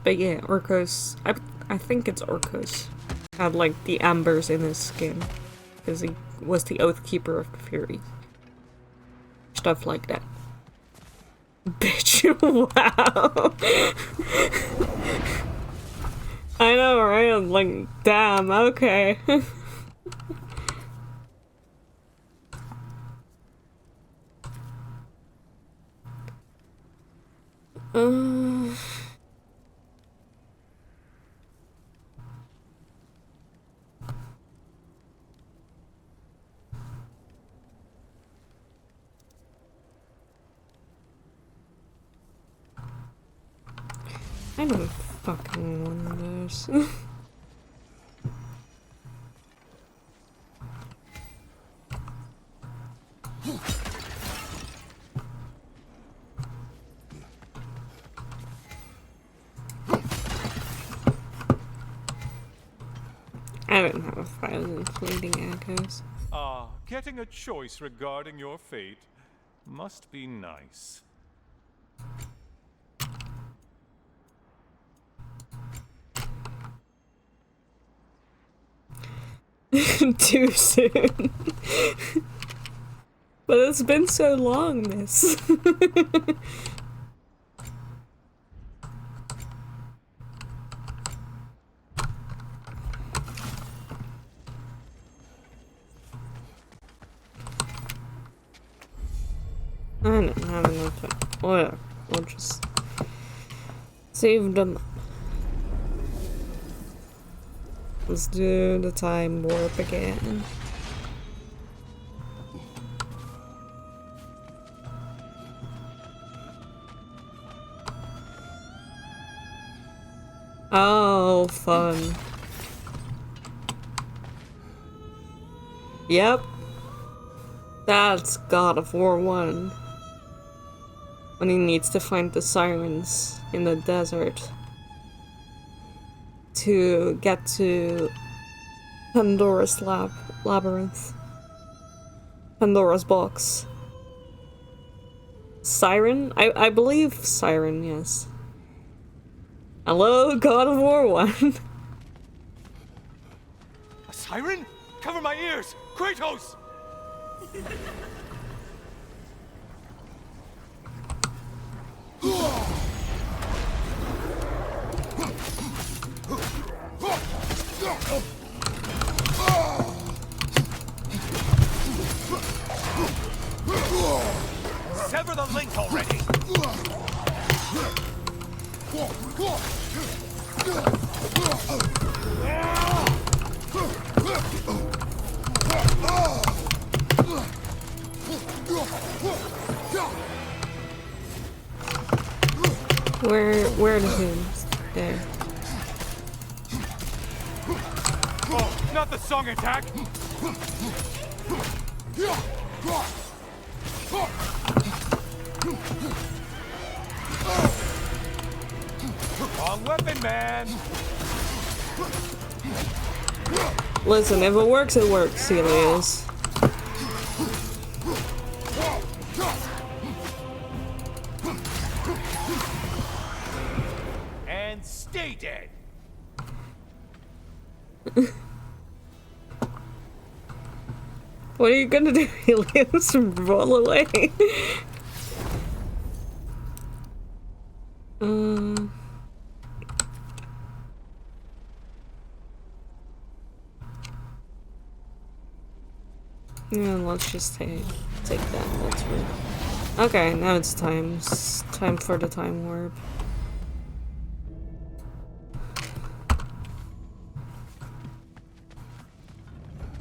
But yeah, Orcos. I think it's Orcos. Had like the ambers in his skin. Because he was the oath keeper of the Furies. Stuff like that. Bitch, wow. I know, right? I'm like, damn, okay. I don't fucking want those. I don't have a 1,000 fleeting echoes. Ah, getting a choice regarding your fate must be nice. Too soon. But it's been so long, miss. I don't have enough. Whatever. We'll just save them. Let's do the time warp again. Oh, fun. Yep. That's God of War 1. When he needs to find the sirens in the desert to get to Pandora's labyrinth. Pandora's box. Siren? I believe Siren, yes. Hello, God of War 1. A siren? Cover my ears! Kratos! Sever the link already! Where the hymns? There. Oh, not the song attack! Wrong weapon, man! Listen, if it works, it works, Helios. And stay dead! What are you gonna do, Helios? Roll away. Yeah, let's just take that. That's weird. Okay, now it's time. It's time for the time warp.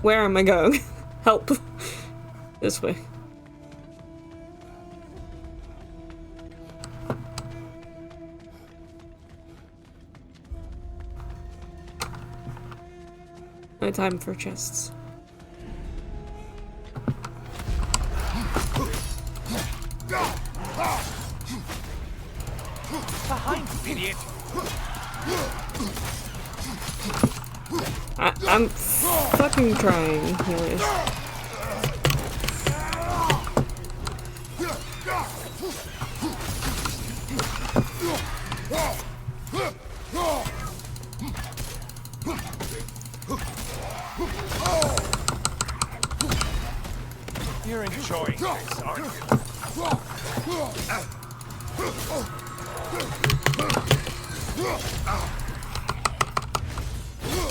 Where am I going? Help. This way. No time for chests. Behind you, idiot! I'm fucking trying, Helios. You're enjoying this, aren't you?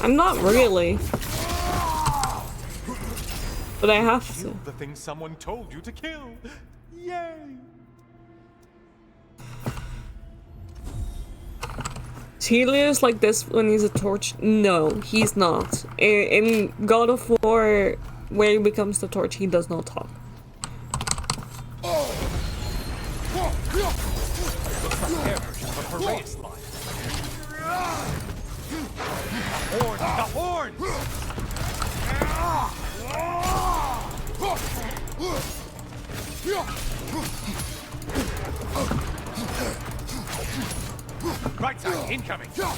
I'm not really. But I have to. Killed the thing someone told you to kill. Yay! Helios like this when he's a torch? No, he's not. In God of War, where he becomes the torch, he does not talk. Looks like their version of a Piraeus line. The horns! Right side, incoming! No.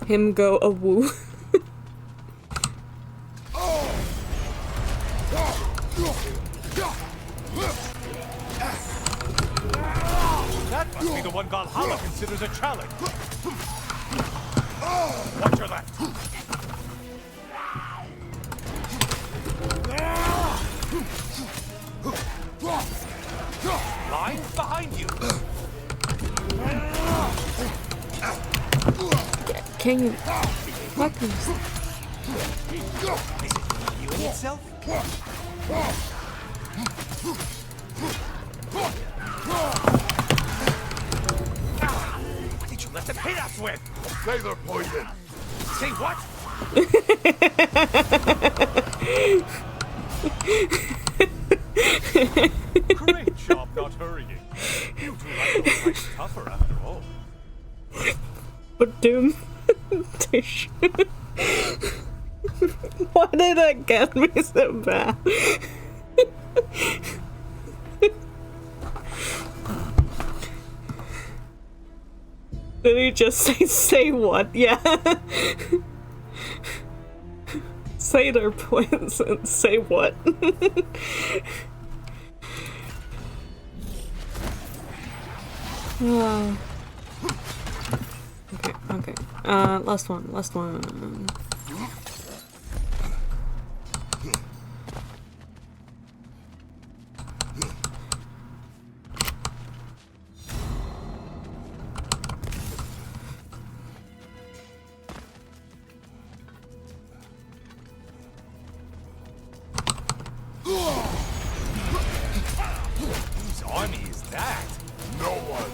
Him go a woo. That must be the one Valhalla considers a challenge. Watch your left. Lines behind you. Can you fuck me? Is it healing itself? What did you let them hit us with? Sailor poison! Say what? Great job not hurrying. You two like to fight tougher after all. But Doom Tish. Why did that get me so bad? Did he just say what? Yeah. Say their points and say what? Okay. Last one. Whose army is that? No one!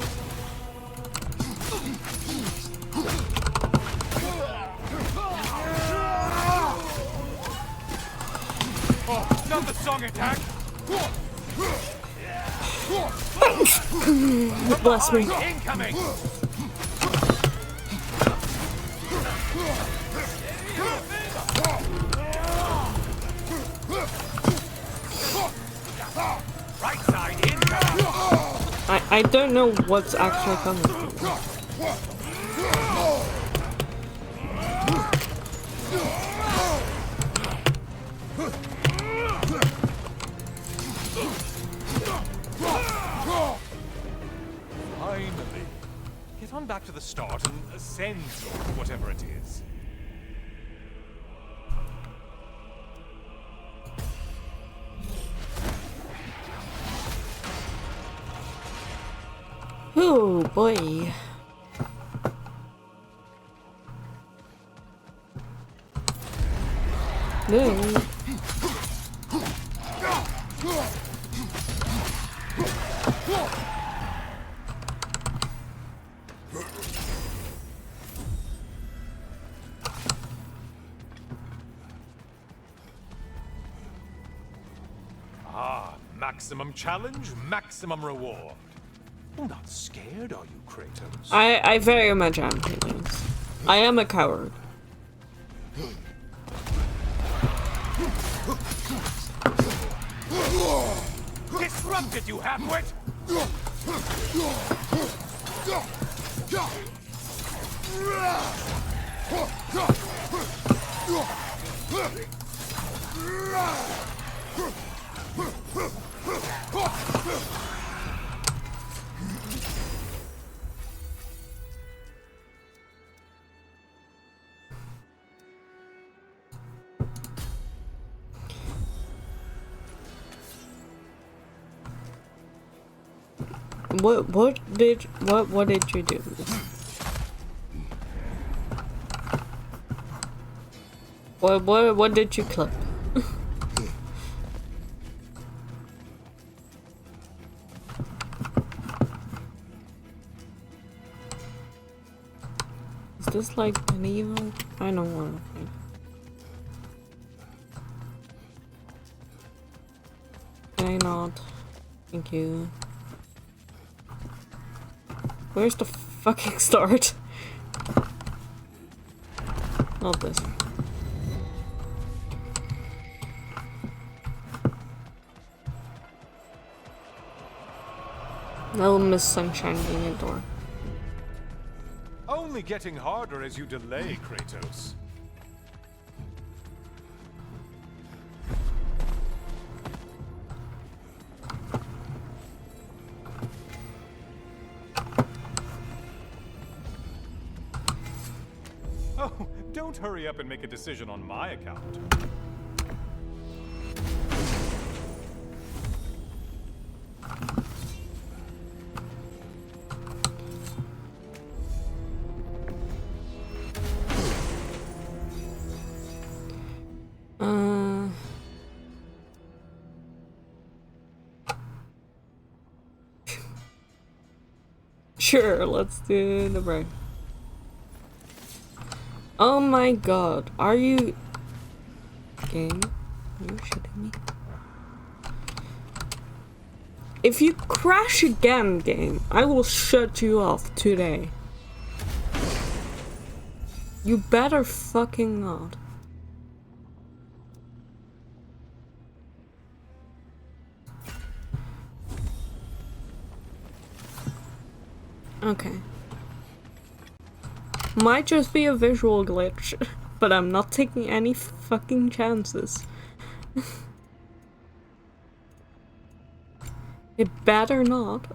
Oh, not the song attack! Bless me. Incoming! Right side incoming! I don't know what's actually coming from. Finally. Get on back to the start and ascend to whatever it is. Oh boy. No. Ah, maximum challenge, maximum reward. You're not scared, are you, Kratos? I very much am, Kratos. I am a coward. Disrupted, you half-wit! What did you do? What did you clip? Is this like an evil? I don't want to think. Can I not? Thank you. Where's the fucking start? Not this. Little Miss Sunshine being a door. Only getting harder as you delay, Kratos. Oh, don't hurry up and make a decision on my account. Sure, let's do the break. Oh my god, are you... Game? Are you shitting me? If you crash again, game, I will shut you off today. You better fucking not. Okay. Might just be a visual glitch, but I'm not taking any fucking chances. It better not.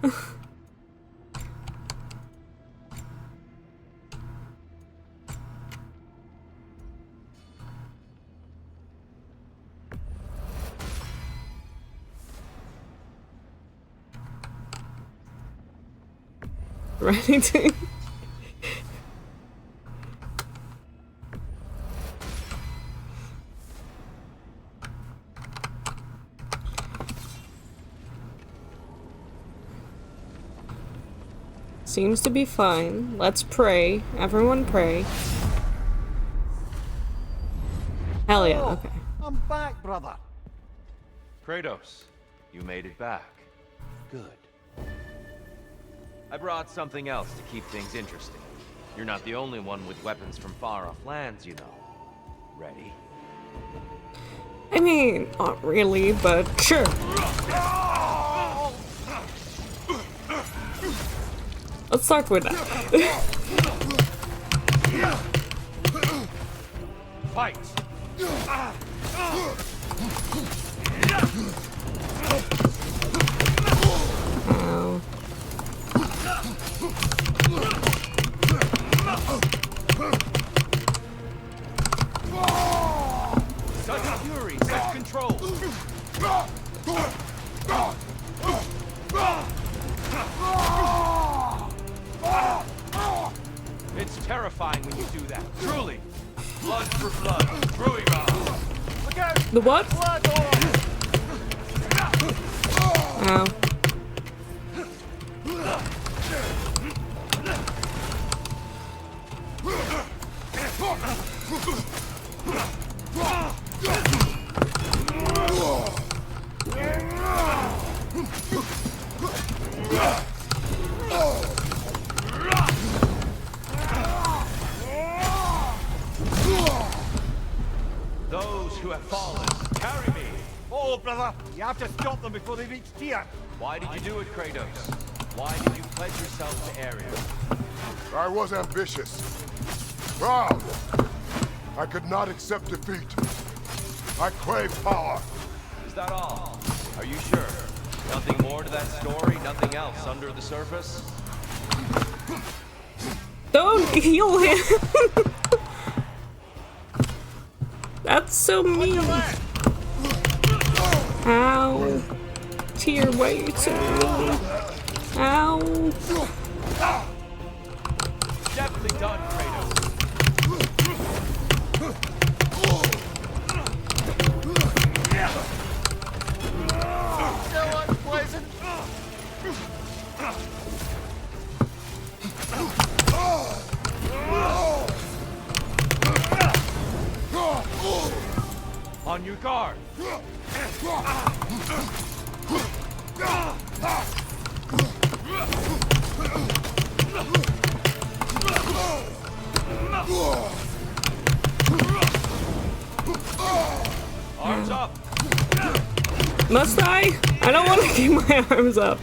Ready to... Seems to be fine. Let's pray. Everyone pray. Hell yeah, okay. I'm back, brother. Kratos, you made it back. Good. I brought something else to keep things interesting. You're not the only one with weapons from far-off lands, you know. Ready? I mean, not really, but sure. Let's start with that. Fight! Ow. Such fury, such control! It's terrifying when you do that, truly. Blood for blood, Rui round. Look out! The what? Blood oil! Ow. Those who have fallen, carry me! Oh, brother! You have to stop them before they reach Tyr! Why did you do it, Kratos? Why did you pledge yourself to Ares? I was ambitious. Proud. I could not accept defeat. I crave power. Is that all? Are you sure? Nothing more to that story? Nothing else under the surface? Don't heal him! That's so mean. Ow. Tear way too mean. Ow. Definitely done, Kratos. So unpleasant! On your guard! Arms up! Must I? I don't want to keep my arms up.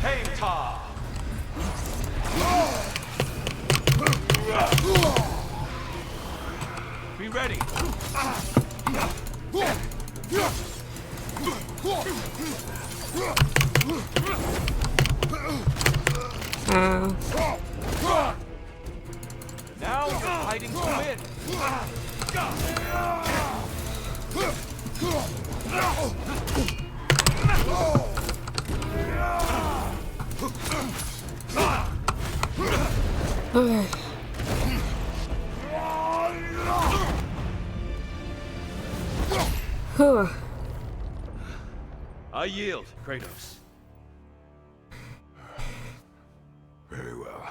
Hey, Tom! Be ready! Now you're fighting to win! Okay. Whew. I yield, Kratos. Very well.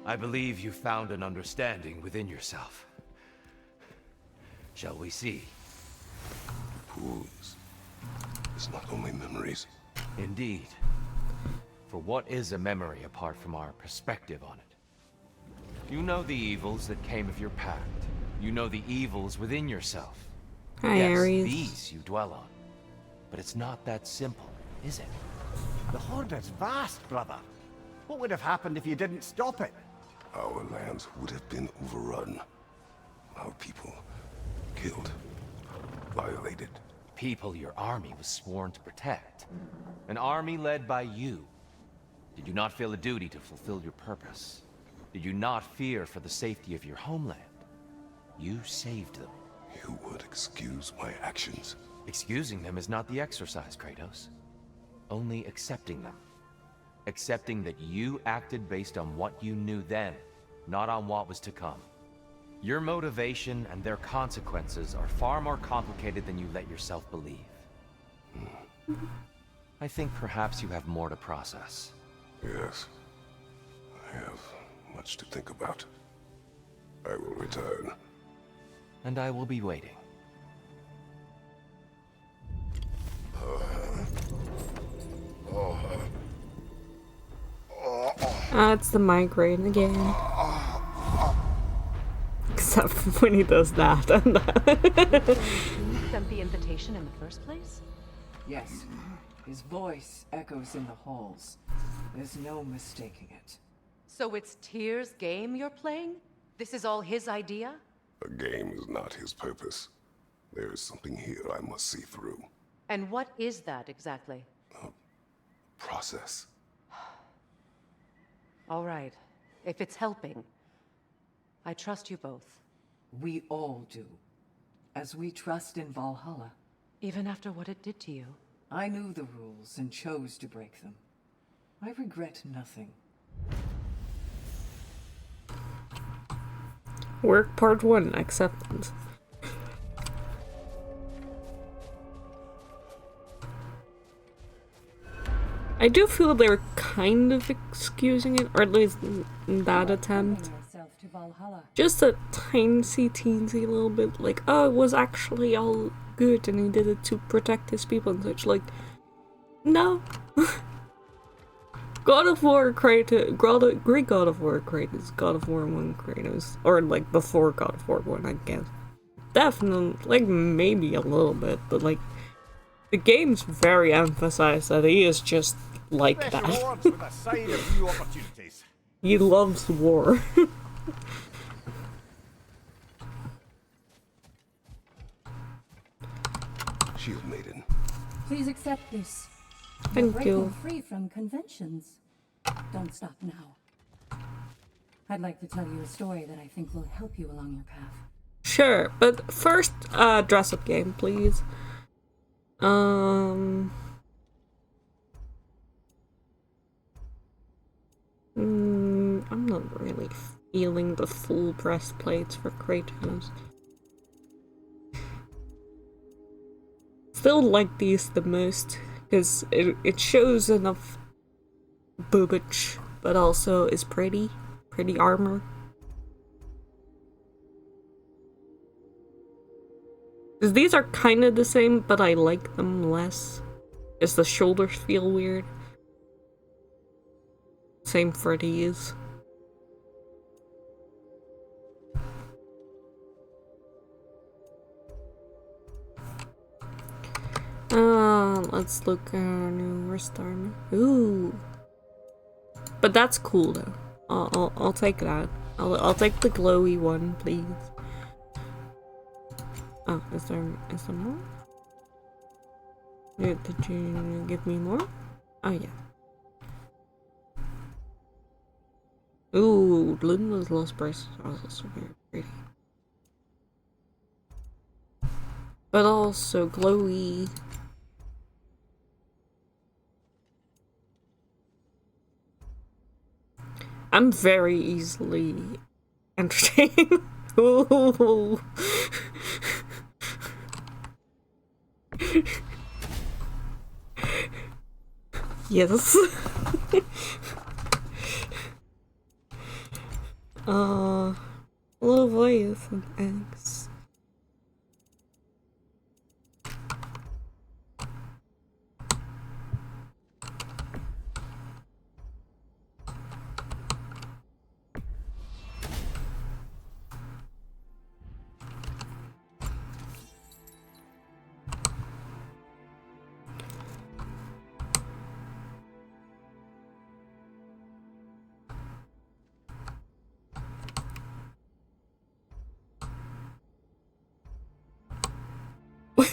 I believe you found an understanding within yourself. Shall we see? Pools. It's not only memories. Indeed. For what is a memory apart from our perspective on it? You know the evils that came of your pact. You know the evils within yourself. Hi, Yes, Ares. these you dwell on. But it's not that simple, is it? The Horde is vast, brother. What would have happened if you didn't stop it? Our lands would have been overrun. Our people killed, violated. People your army was sworn to protect. An army led by you. Did you not feel a duty to fulfill your purpose? Did you not fear for the safety of your homeland? You saved them. You would excuse my actions. Excusing them is not the exercise, Kratos. Only accepting them. Accepting that you acted based on what you knew then, not on what was to come. Your motivation and their consequences are far more complicated than you let yourself believe. I think perhaps you have more to process. Yes. I have much to think about. I will return. And I will be waiting. It's the migraine again. Except when he does that and that. Sent the invitation in the first place? Yes. His voice echoes in the halls. There's no mistaking it. So it's Tyr's game you're playing? This is all his idea? A game is not his purpose. There is something here I must see through. And what is that exactly? Process. All right. If it's helping, I trust you both. We all do. As we trust in Valhalla. Even after what it did to you. I knew the rules and chose to break them. I regret nothing. Work part 1, acceptance. I do feel they were kind of excusing it, or at least in that attempt. Yourself to Valhalla. just a teensy little bit like, oh, it was actually all good and he did it to protect his people and such. Like, no. God of War Kratos, Greek God of War Kratos, God of War 1 Kratos, or like before God of War 1, I guess. Definitely, like maybe a little bit, but like the game's very emphasized that he is just like Fresh that. awards with a side of new opportunities. He loves war. Shield Maiden. Please accept this. Thank You're breaking you. free from conventions. Don't stop now. I'd like to tell you a story that I think will help you along your path. Sure, but first, dress-up game, please. I'm not really feeling the full breastplates for Kratos. Still like these the most, because it shows enough boobage, but also is pretty armor. Because these are kind of the same, but I like them less. Because the shoulders feel weird. Same for these. Let's look at our new wrist armor. Ooh. But that's cool though. I'll take that. I'll take the glowy one, please. Oh, is there more? Did you give me more? Oh yeah. Ooh, Linda's lost bracelet are also very pretty. But also glowy. I'm very easily entertained. Ooh. Yes. Little voice and eggs.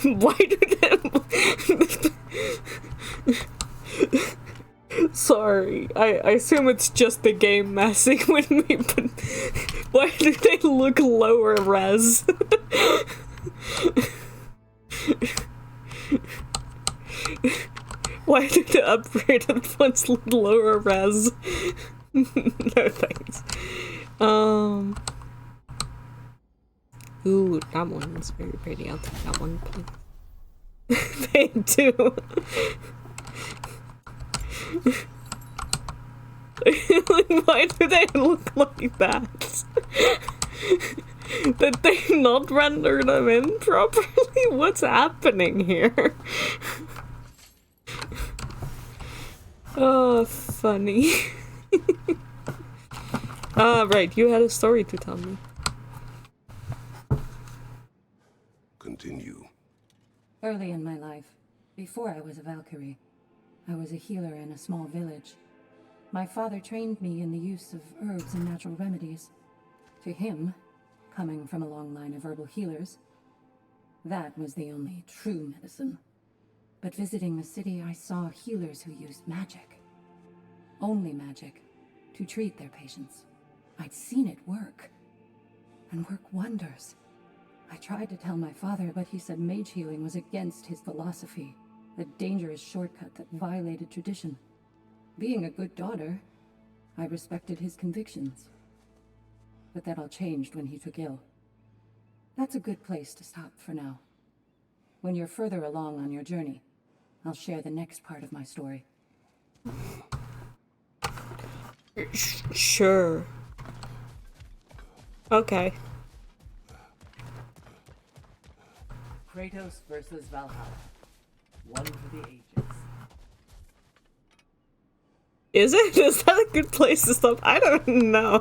Why did it? Sorry, I assume it's just the game messing with me, but why do they look lower res? Why did the upgraded ones look lower res? No thanks. Ooh, that one is very pretty. I'll take that one, please. They do. Like, why do they look like that? Did they not render them in properly? What's happening here? Oh, funny. Right, you had a story to tell me. Continue. Early in my life, before I was a Valkyrie, I was a healer in a small village. My father trained me in the use of herbs and natural remedies. To him, coming from a long line of herbal healers, that was the only true medicine. But visiting the city, I saw healers who used magic. Only magic, to treat their patients. I'd seen it work, and work wonders. I tried to tell my father, but he said mage healing was against his philosophy, a dangerous shortcut that violated tradition. Being a good daughter, I respected his convictions. But that all changed when he took ill. That's a good place to stop for now. When you're further along on your journey, I'll share the next part of my story. Sure. Okay. Kratos versus Valhalla. One for the ages. Is it? Is that a good place to stop? I don't know.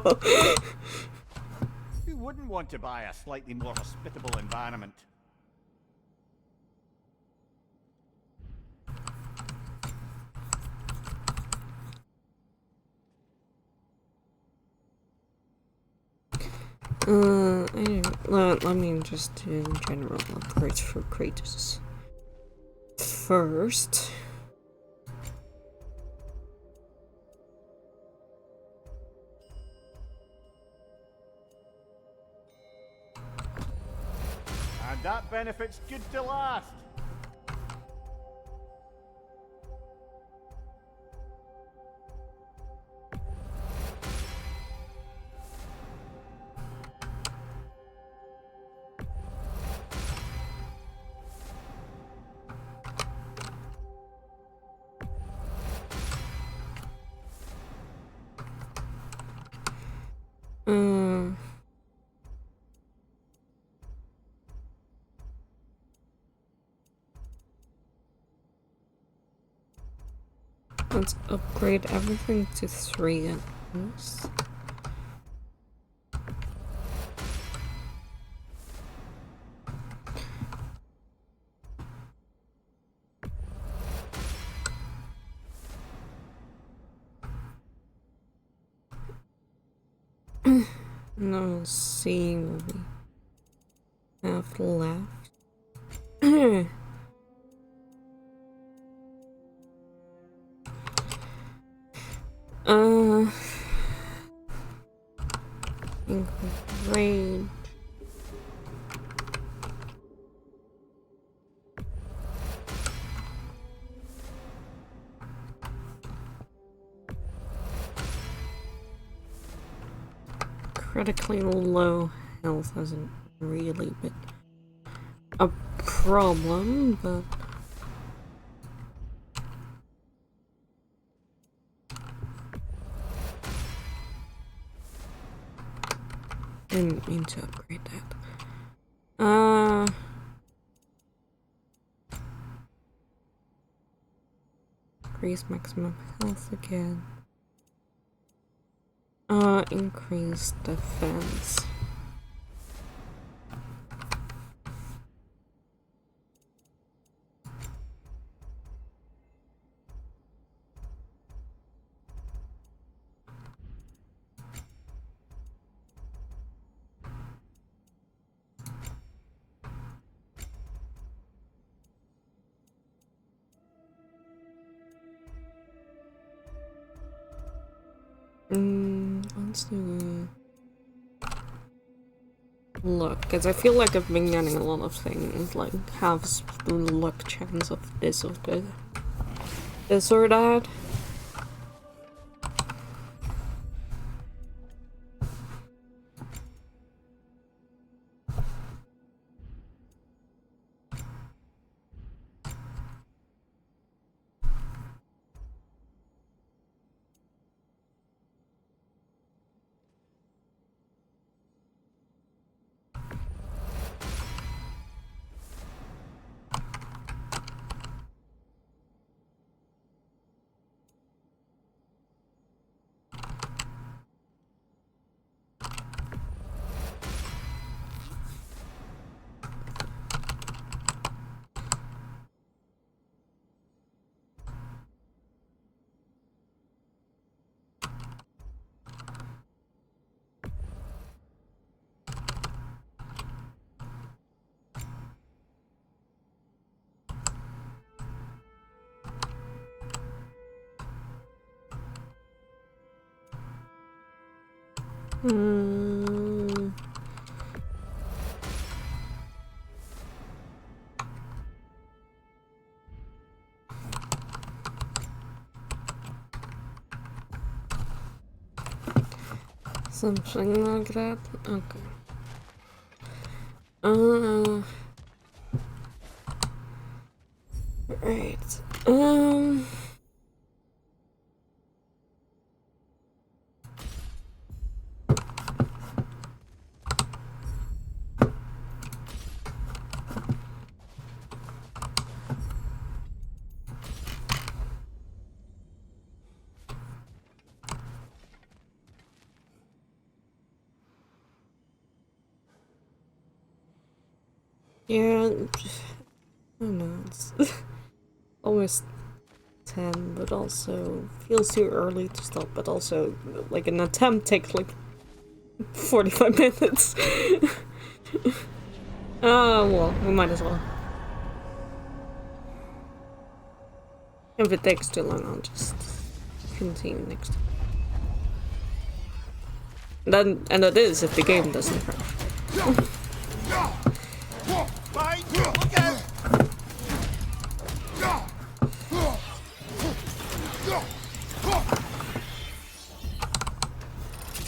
Who wouldn't want to buy a slightly more hospitable environment? Let me just do in general upgrades for Kratos. First. And that benefit's good to last. Let's upgrade everything to 3 at once. No, let's see what we have left. Increase. Critically low health hasn't really been a problem, but didn't mean to upgrade that. Increase maximum health again. Increase defense. Let's do luck, because I feel like I've been getting a lot of things, like halves the luck chance of this or that. Something like that? Okay. Right. Yeah, I don't know, it's almost 10, but also feels too early to stop, but also, like, an attempt takes, like, 45 minutes. Well, we might as well. If it takes too long, I'll just continue next time. And that is if the game doesn't crash.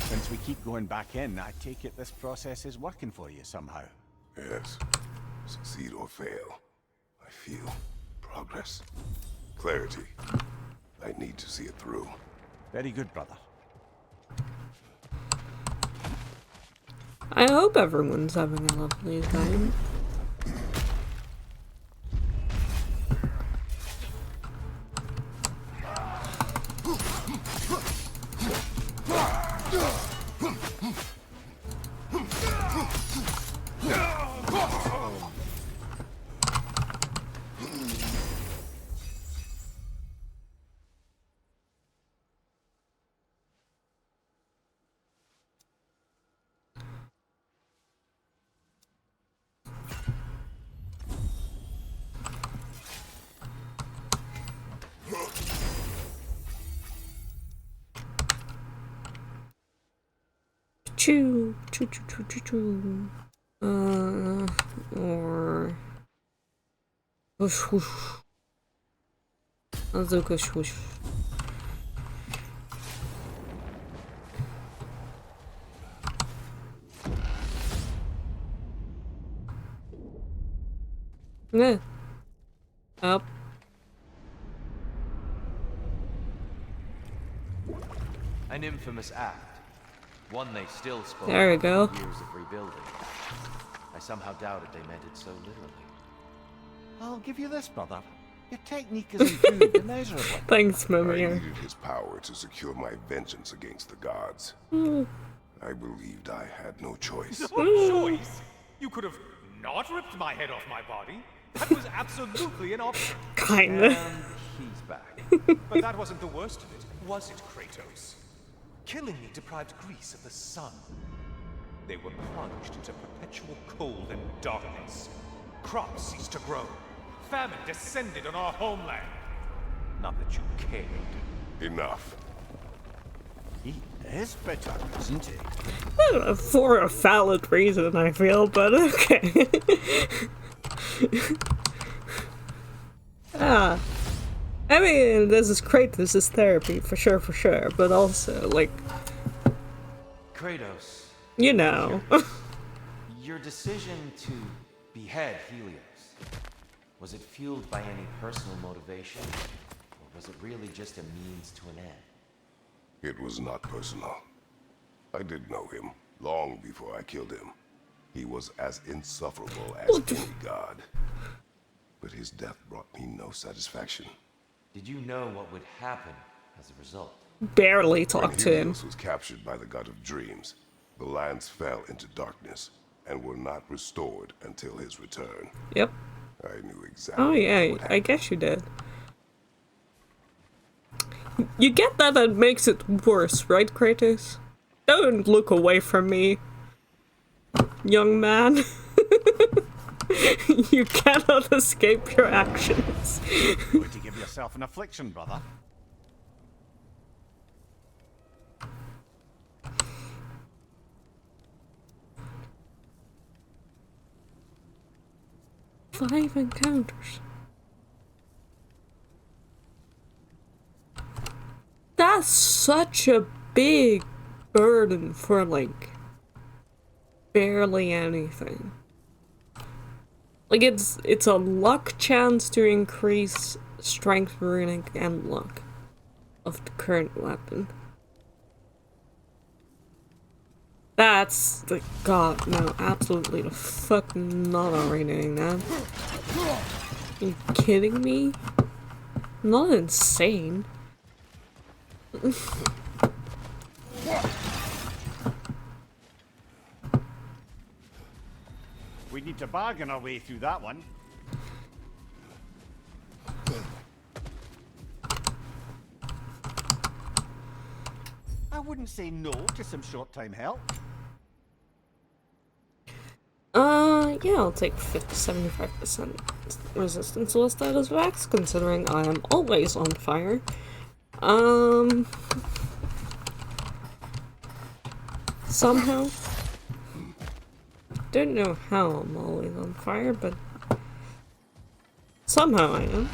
Since we keep going back in, I take it this process is working for you somehow. Yes. Succeed or fail, I feel progress. Clarity. I need to see it through. Very good, brother. I hope everyone's having a lovely time. Choo, choo, choo, choo, choo, choo. Or whoosh, whoosh. Azuka, whoosh. Yeah. Up. An infamous act. One they still spoke There we of go. in years of rebuilding. I somehow doubted they meant it so literally. I'll give you this, brother. Your technique has improved immeasurably. Thanks, I Mimir. needed his power to secure my vengeance against the gods. I believed I had no choice. No choice? You could have not ripped my head off my body. That was absolutely an option. Kinda. And he's back. But that wasn't the worst of it, was it, Kratos? Killing me deprived Greece of the sun. They were plunged into perpetual cold and darkness. Crops ceased to grow. Famine descended on our homeland. Not that you cared. Enough. He is bitter, isn't he? For a valid reason, I feel, but okay. I mean, this is great, this is therapy, for sure, but also, like, Kratos, you know. your decision to behead Helios, was it fueled by any personal motivation? Or was it really just a means to an end? It was not personal. I did know him long before I killed him. He was as insufferable as any god. But his death brought me no satisfaction. Did you know what would happen as a result? Barely talk When to him. Helios was captured by the god of dreams, the lands fell into darkness and were not restored until his return. Yep. I knew exactly. Oh yeah, what I happened. guess you did. You get that makes it worse, right, Kratos? Don't look away from me, young man. You cannot escape your actions. Going to give yourself an affliction, brother. Five encounters. That's such a big burden for, like, barely anything. Like, it's a luck chance to increase strength, runic, and luck of the current weapon. That's the god, no, absolutely the fuck not already doing that. Are you kidding me? I'm not insane. We need to bargain our way through that one. I wouldn't say no to some short-time help. Yeah, I'll take 75% resistance to the status of X, considering I am always on fire. Somehow. Don't know how I'm always on fire, but somehow I am.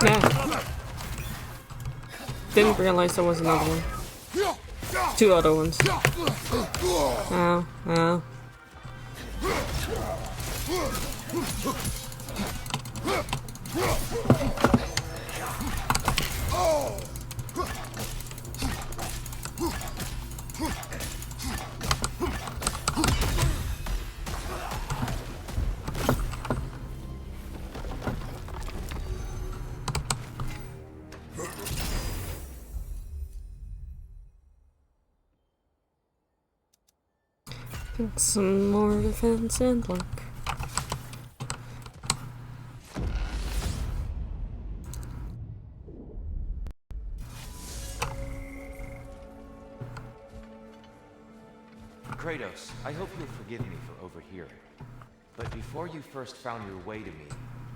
Yeah. Didn't realize there was another one. Two other ones. Ow, ow. Some more defense and luck. Kratos, I hope you'll forgive me for overhearing. But before you first found your way to me,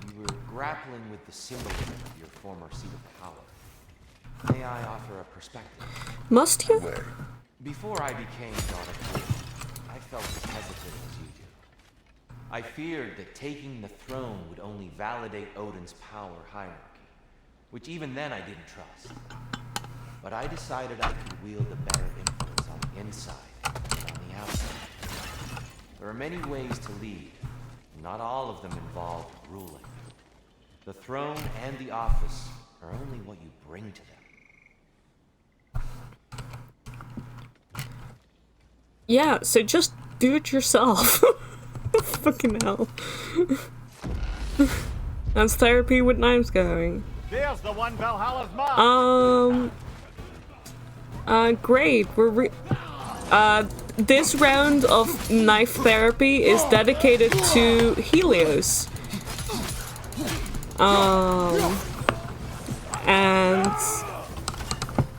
you were grappling with the symbolism of your former seat of power. May I offer a perspective? Must you? Before I became God of War, I felt as hesitant as you do. I feared that taking the throne would only validate Odin's power hierarchy, which even then I didn't trust. But I decided I could wield a better influence on the inside than on the outside. There are many ways to lead, and not all of them involve ruling. The throne and the office are only what you bring to them. Yeah, so just do it yourself. Fucking hell. That's therapy with knives going. There's the one Valhalla's mark. Great. This round of knife therapy is dedicated to Helios. And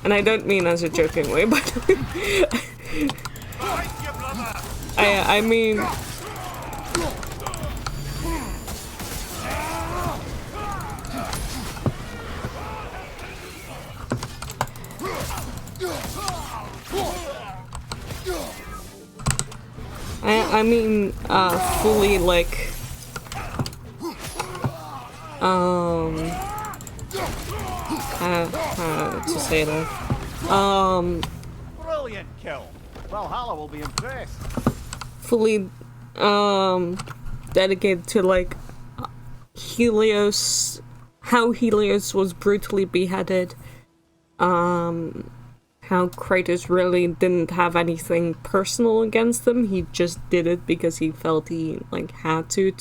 I don't mean as a joking way, but I mean, fully like, how to say that, Brilliant kill. Valhalla will be impressed. fully, dedicated to, like, Helios, how Helios was brutally beheaded, how Kratos really didn't have anything personal against them. He just did it because he felt he, like, had to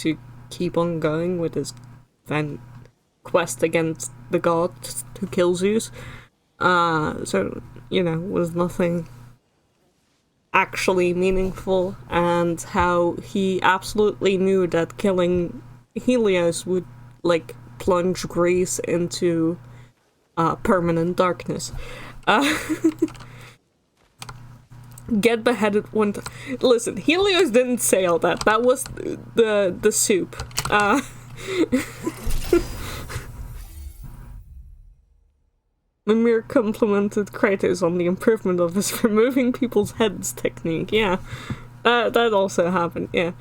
keep on going with his then quest against the god to kill Zeus. So, you know, was nothing actually meaningful, and how he absolutely knew that killing Helios would, like, plunge Greece into permanent darkness. Get beheaded one time. Listen, Helios didn't say all that. That was the soup. Mimir complimented Kratos on the improvement of his removing people's heads technique. Yeah, that also happened. Yeah.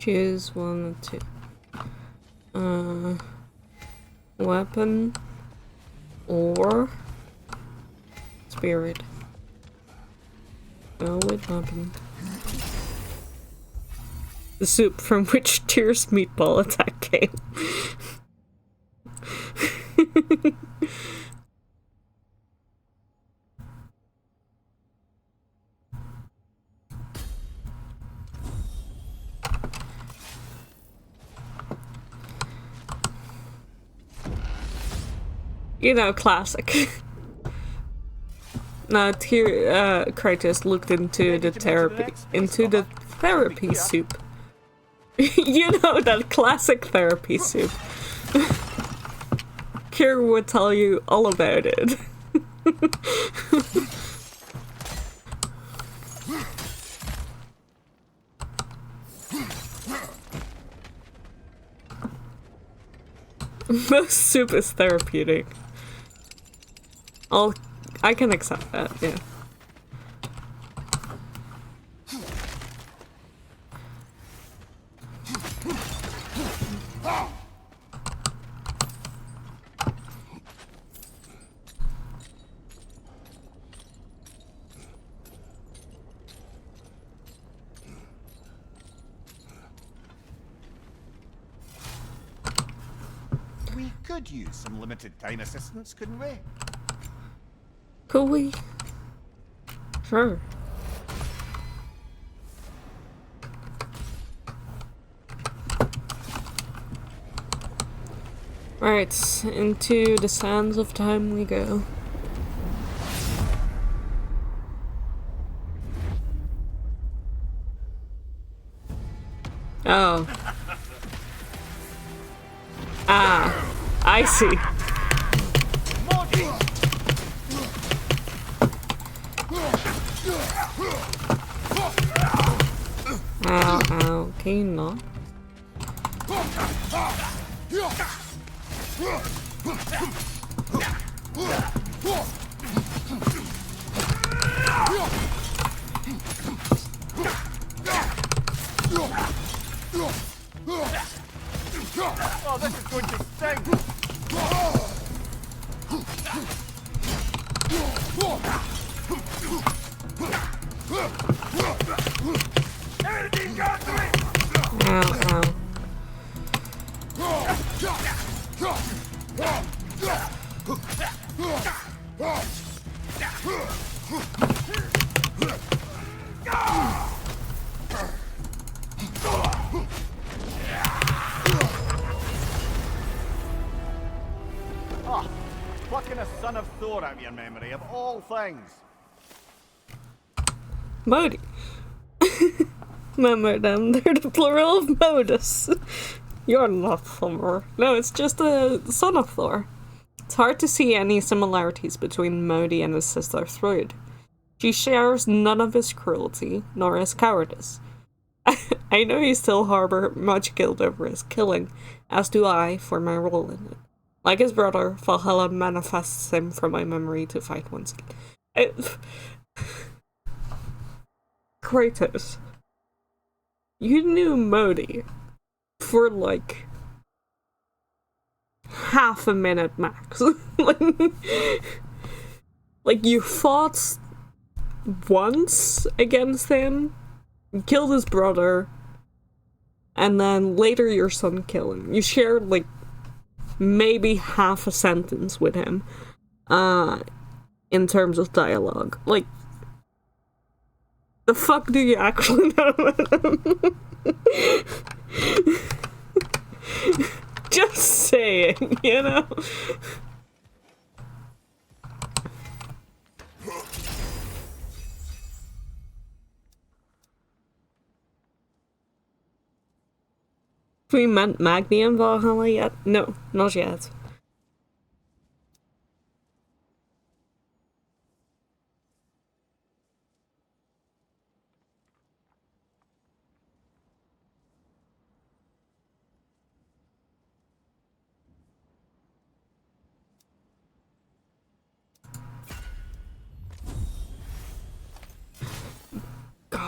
Choose one or two. Weapon or spirit. Go with weapon. The soup from which Tyr's meatball attack came. You know, classic. Now, Kratos looked into the therapy soup. You know, that classic therapy soup. Kira would tell you all about it. Most soup is therapeutic. I can accept that, yeah. We could use some limited time assistance, couldn't we? Could we? Sure. Alright, into the sands of time we go. Oh. Ah, I see. Ow, ow, can you not? Oh, this is going to sting! Ow, ow. Oh, plucking a son of Thor out of your memory, of all things. Modi. Remember them, they're the plural of Modus. You're not Thor. No, it's just the son of Thor. It's hard to see any similarities between Modi and his sister Thrud. She shares none of his cruelty, nor his cowardice. I know you still harbor much guilt over his killing, as do I for my role in it. Like his brother, Valhalla manifests him from my memory to fight once again. Kratos. You knew Modi for like half a minute max. like you fought once against him, killed his brother, and then later your son killed him. You shared like maybe half a sentence with him in terms of dialogue. Like, the fuck do you actually know about him? Just saying, you know? We met Magni in Valhalla yet? No, not yet.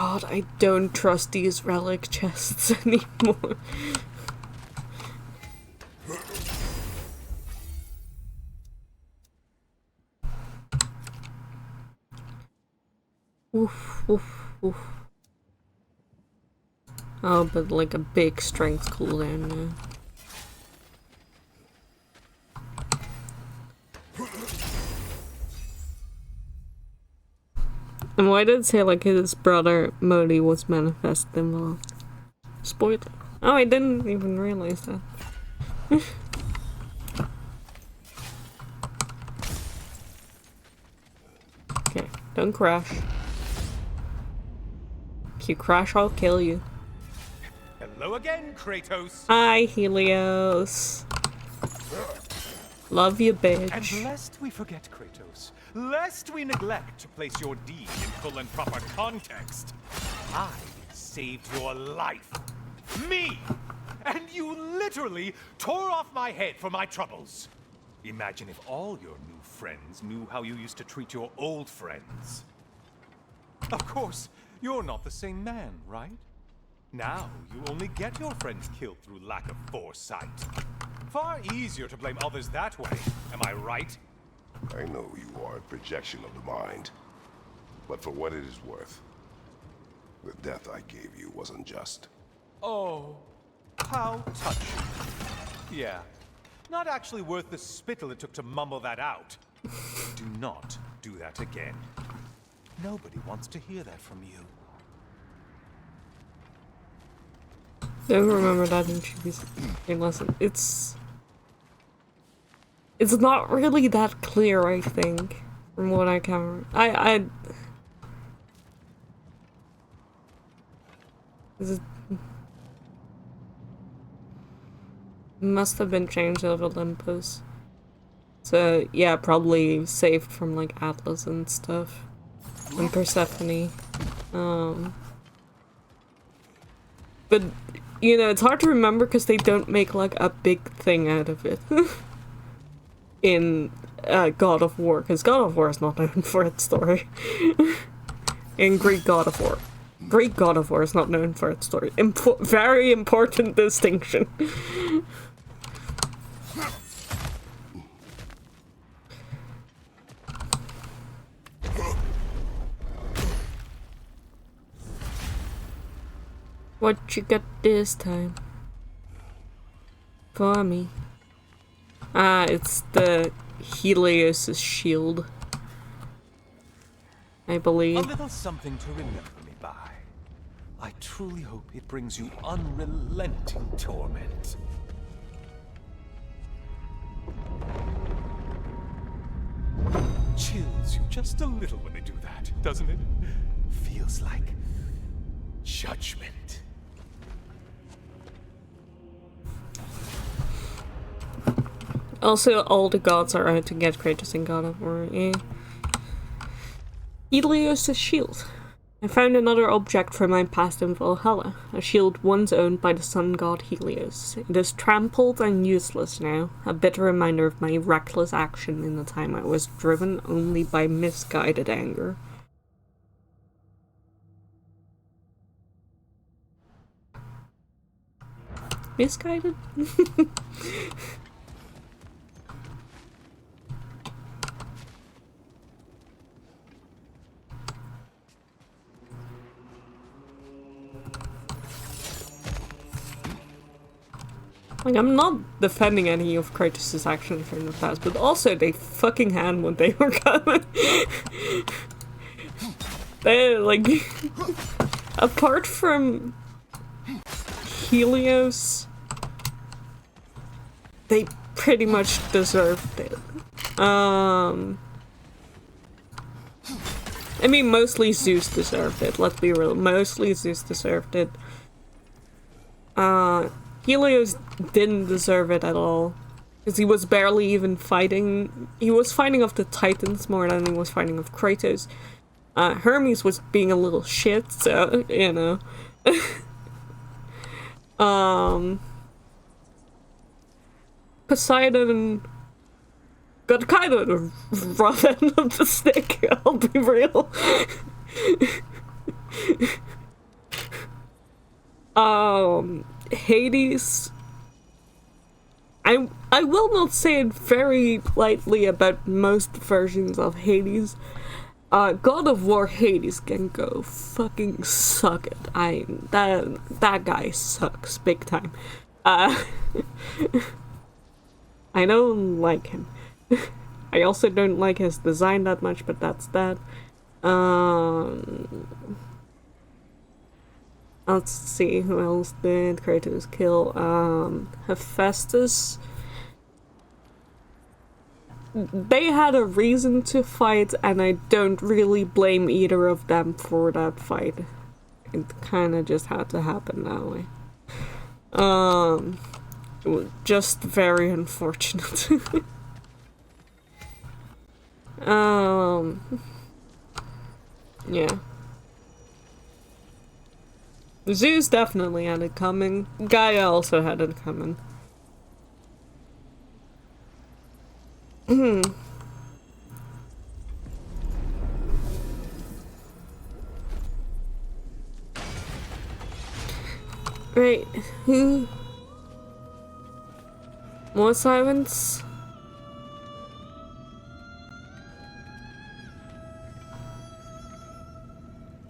God, I don't trust these relic chests anymore. Oof, oof, oof. Oh, but like a big strength cooldown now. And why did it say like his brother Modi was manifest involved? Spoiler. Oh, I didn't even realize that. Okay, don't crash. If you crash, I'll kill you. Hello again, Kratos. Hi, Helios. Love you, bitch. And lest we forget, Kratos, lest we neglect to place your deed in full and proper context, I saved your life. Me! And you literally tore off my head for my troubles. Imagine if all your new friends knew how you used to treat your old friends. Of course, you're not the same man, right? Now, you only get your friends killed through lack of foresight. Far easier to blame others that way, am I right? I know you are a projection of the mind. But for what it is worth, the death I gave you wasn't just. Oh, how touching. Yeah, not actually worth the spittle it took to mumble that out. Do not do that again. Nobody wants to hear that from you. Don't remember that in Chibi's lesson. It's not really that clear, I think, from what I can. It must have been changed out of Olympus. So yeah, probably saved from like Atlas and stuff, and Persephone. But you know, it's hard to remember because they don't make like a big thing out of it in God of War, because God of War is not known for its story. In Greek God of War. Greek God of War is not known for its story. Very important distinction. What you got this time? For me. Ah, it's the Helios' shield, I believe. A little something to remember me by. I truly hope it brings you unrelenting torment. Chills you just a little when they do that, doesn't it? Feels like judgment. Also, all the gods are out to get Kratos in God of War. Eh? Helios' shield. I found another object from my past in Valhalla. A shield once owned by the sun god Helios. It is trampled and useless now. A bitter reminder of my reckless action in the time I was driven only by misguided anger. Misguided? Like, I'm not defending any of Kratos' actions from the past, but also they fucking had when they were coming. They, like, apart from Helios, they pretty much deserved it. I mean, mostly Zeus deserved it, let's be real. Mostly Zeus deserved it. Helios didn't deserve it at all. Because he was barely even fighting. He was fighting off the Titans more than he was fighting off Kratos. Hermes was being a little shit, so, you know. Poseidon got kind of the rough end of the stick, I'll be real. Hades. I will not say it very lightly about most versions of Hades. God of War Hades can go fucking suck it. That guy sucks big time. I don't like him. I also don't like his design that much, but that's that. Let's see, who else did Kratos kill? Hephaestus. They had a reason to fight, and I don't really blame either of them for that fight. It kinda just had to happen that way. It was just very unfortunate. Yeah. Zeus definitely had it coming. Gaia also had it coming. Right, who? More silence?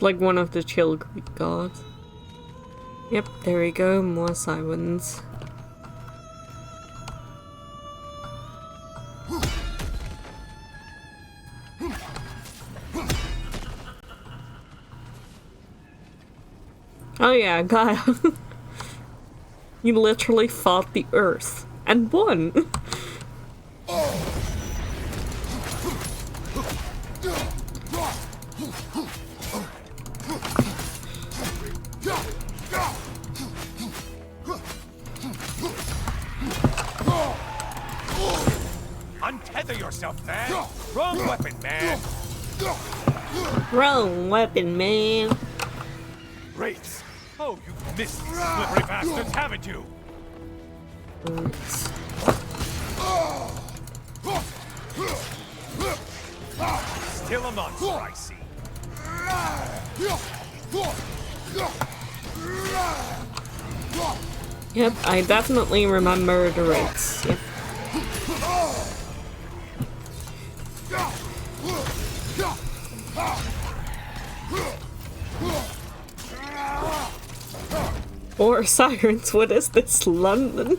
Like one of the chill Greek gods. Yep, there we go, more sirens. Oh yeah, Gaia. You literally fought the Earth and won. Untether yourself, man! Wrong weapon, man! Wrong weapon, man. Wraiths! Oh, you've missed these slippery bastards, haven't you? Still a monster, I see. Yep, I definitely remember the rates. Yep. Or sirens, what is this, London?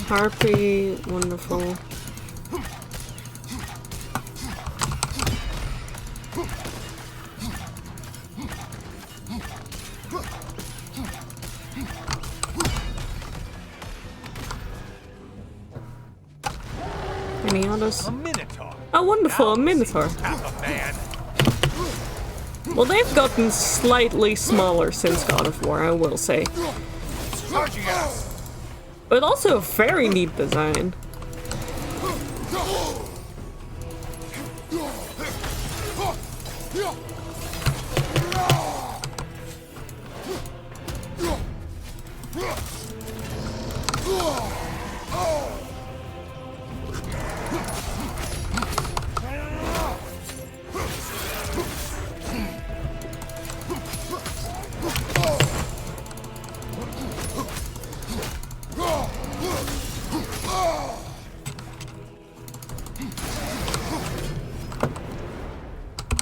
Harpy, wonderful. Any others? A minotaur. Oh, wonderful, a minotaur. Half a man. Well, they've gotten slightly smaller since God of War, I will say. Charging ass. But also a very neat design.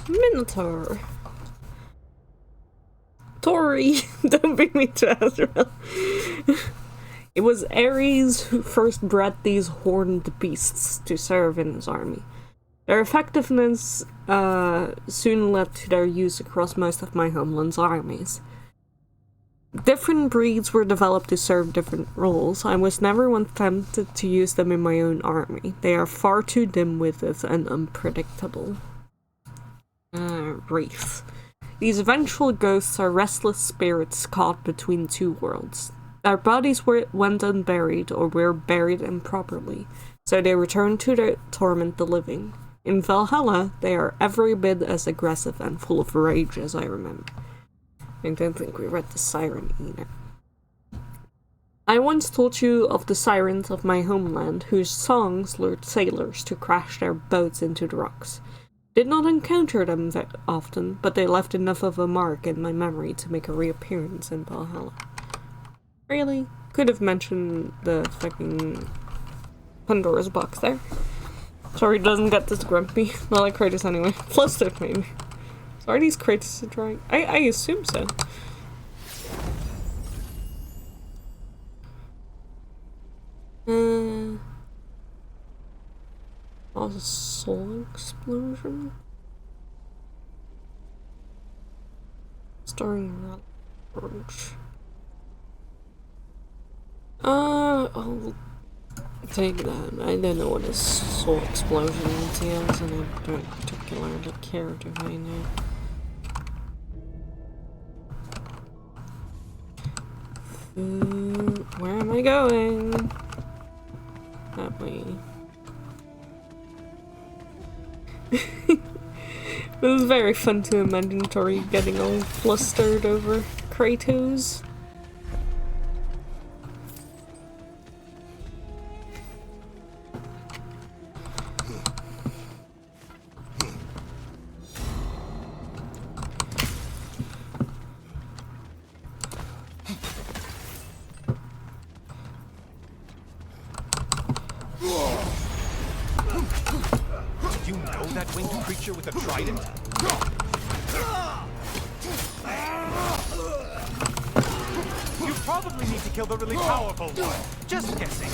Minotaur. Tori, don't bring me to Azrael. It was Ares who first bred these horned beasts to serve in his army. Their effectiveness soon led to their use across most of my homeland's armies. Different breeds were developed to serve different roles. I was never once tempted to use them in my own army. They are far too dim-witted and unpredictable. Wraith. These eventual ghosts are restless spirits caught between two worlds. Their bodies went unburied or were buried improperly, so they return to torment the living. In Valhalla, they are every bit as aggressive and full of rage as I remember. I don't think we read the siren either. I once told you of the sirens of my homeland, whose songs lured sailors to crash their boats into the rocks. Did not encounter them that often, but they left enough of a mark in my memory to make a reappearance in Valhalla. Really? Could have mentioned the fucking Pandora's box there. Sorry, doesn't get this grumpy. Not like Kratos anyway. Flustered maybe. So are these Kratos drawing? I assume so. Oh, a soul explosion? Starring Roach. I'll take that. I don't know what a soul explosion entails, and I don't particularly care to find out. Where am I going? That way. It was very fun to imagine Tori getting all flustered over Kratos. You know that winged creature with a trident? You probably need to kill the really powerful one. Just guessing.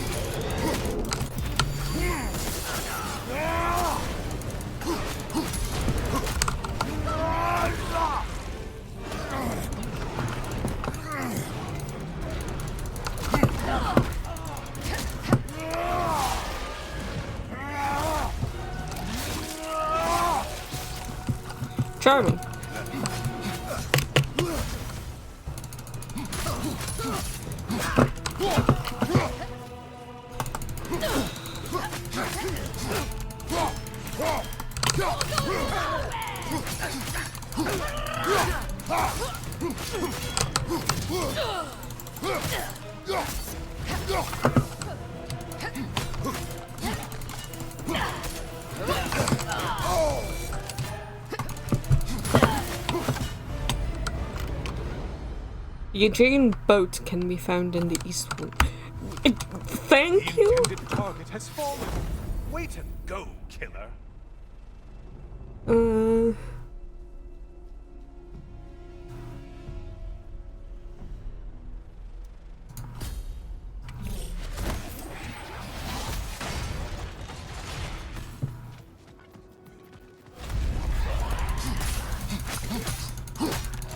Charming. Eugene boat can be found in the east wing. Thank you. The intended target has fallen. Way to go, killer.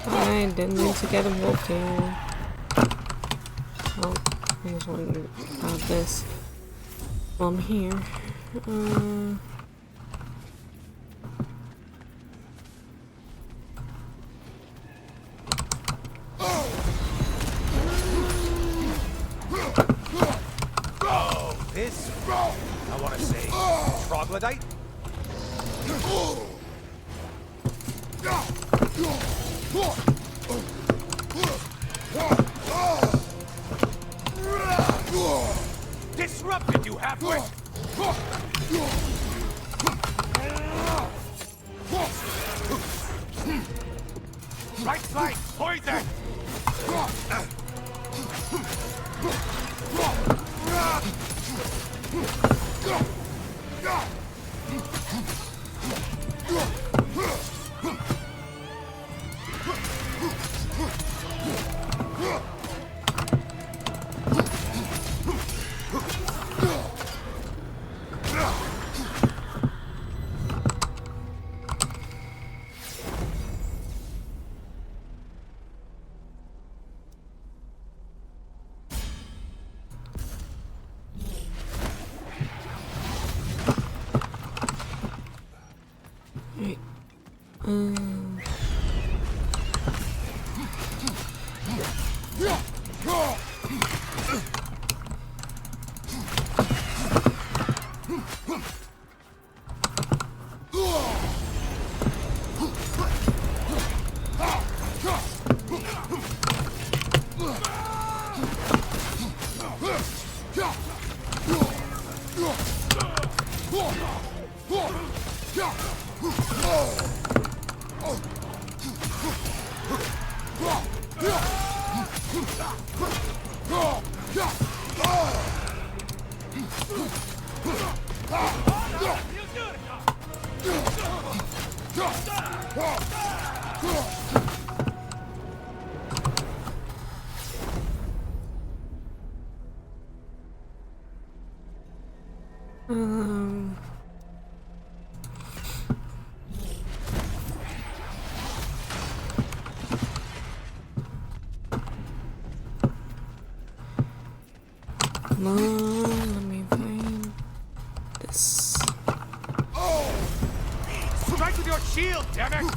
I didn't mean to get involved here. Oh, I just want to grab this while I'm here. Oh, this? I want to say troglodyte? Disrupted you halfway! Right side, poison! Right. Come on, let me find this. Strike with your shield, damn it!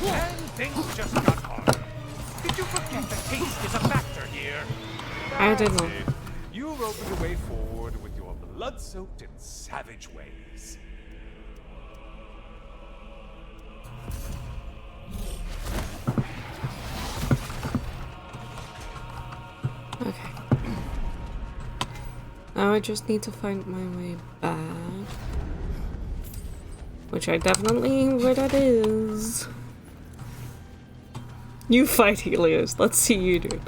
And things just got harder. Did you forget that taste is a factor here? I don't know. That's it. You've opened a way forward with your blood-soaked and savage ways. Okay. Now I just need to find my way back. Which I definitely know where that is. You fight Helios. Let's see you do it.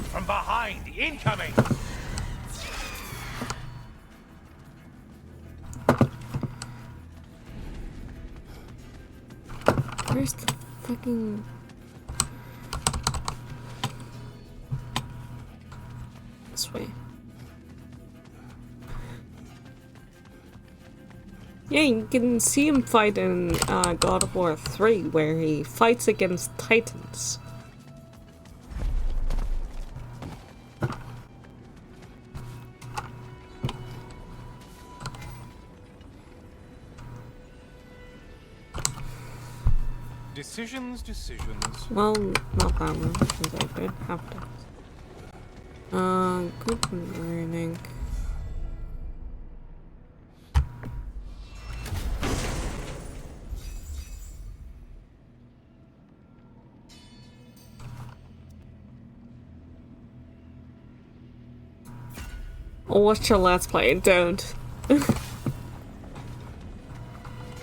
From behind, incoming! Where's the fucking... This way. Yeah, you can see him fight in God of War 3, where he fights against titans. Decisions. Well, not that one, because I did have to. Good morning. Watch your Let's Play, don't.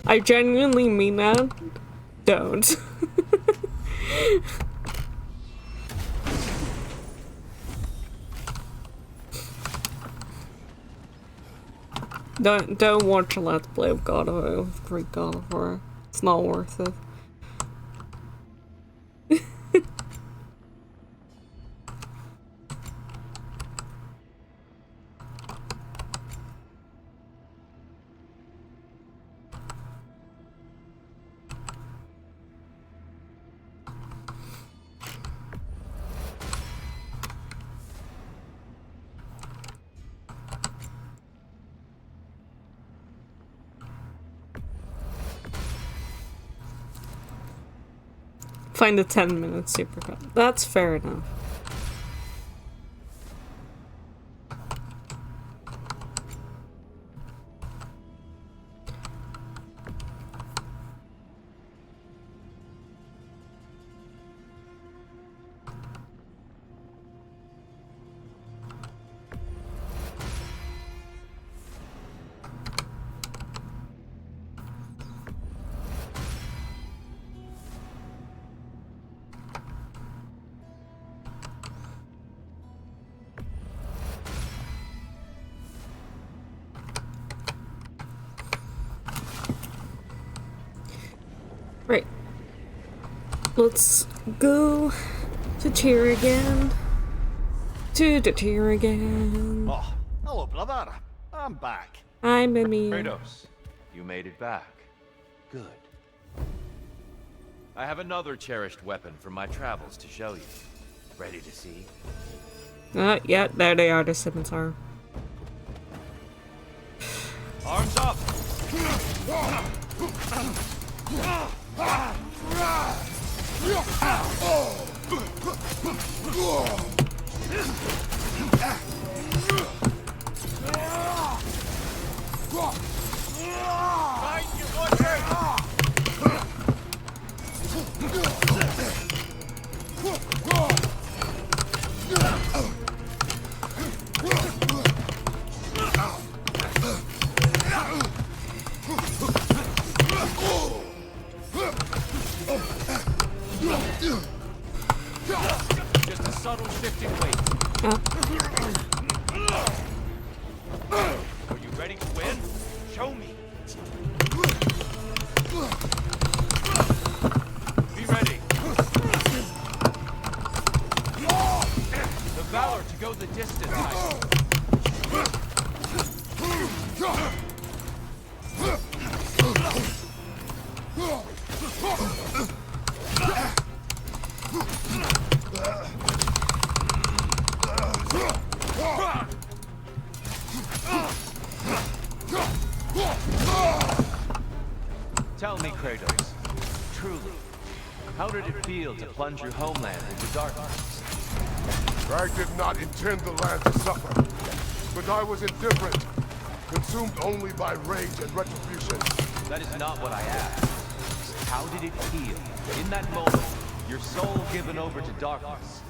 I genuinely mean that. Don't. Don't watch a Let's Play of God of War. It's not worth it. Find a 10-minute supercut. That's fair enough. Right. Let's go to Tyr again. To the Tyr again. Oh, hello, brother. I'm back. Hi, Mimi. Kratos, you made it back. Good. I have another cherished weapon from my travels to show you. Ready to see? Yeah, there they are, the scimitar. Arms up! Just a subtle shift in weight. Are you ready to win? Show me. Be ready. The valor to go the distance. Tell me, Kratos, truly, how did it feel to plunge your homeland into darkness? I did not intend the land to suffer, but I was indifferent, consumed only by rage and retribution. That is not what I asked. How did it feel, in that moment, your soul given over to darkness,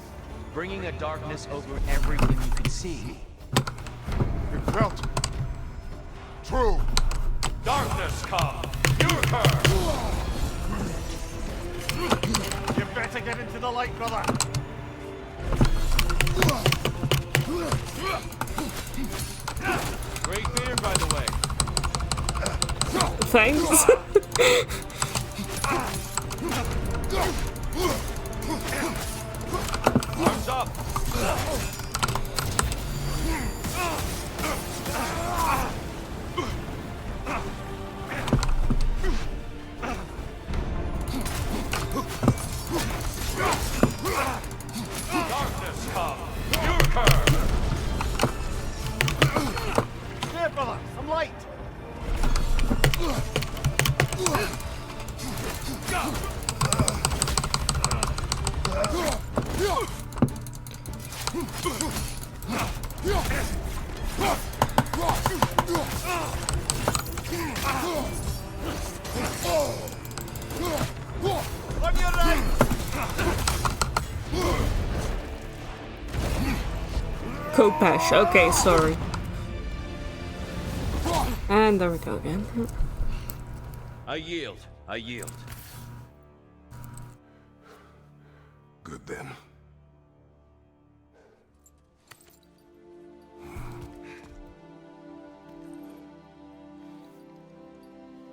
bringing a darkness over everything you could see? It felt true. Darkness come! You occur! You better get into the light, brother. Great beer, by the way. Thanks. Arms up! Darkness come! You occur! There, brother, some light. On your right! Kopesh. Okay, sorry. And there we go again. I yield. I yield. Good then.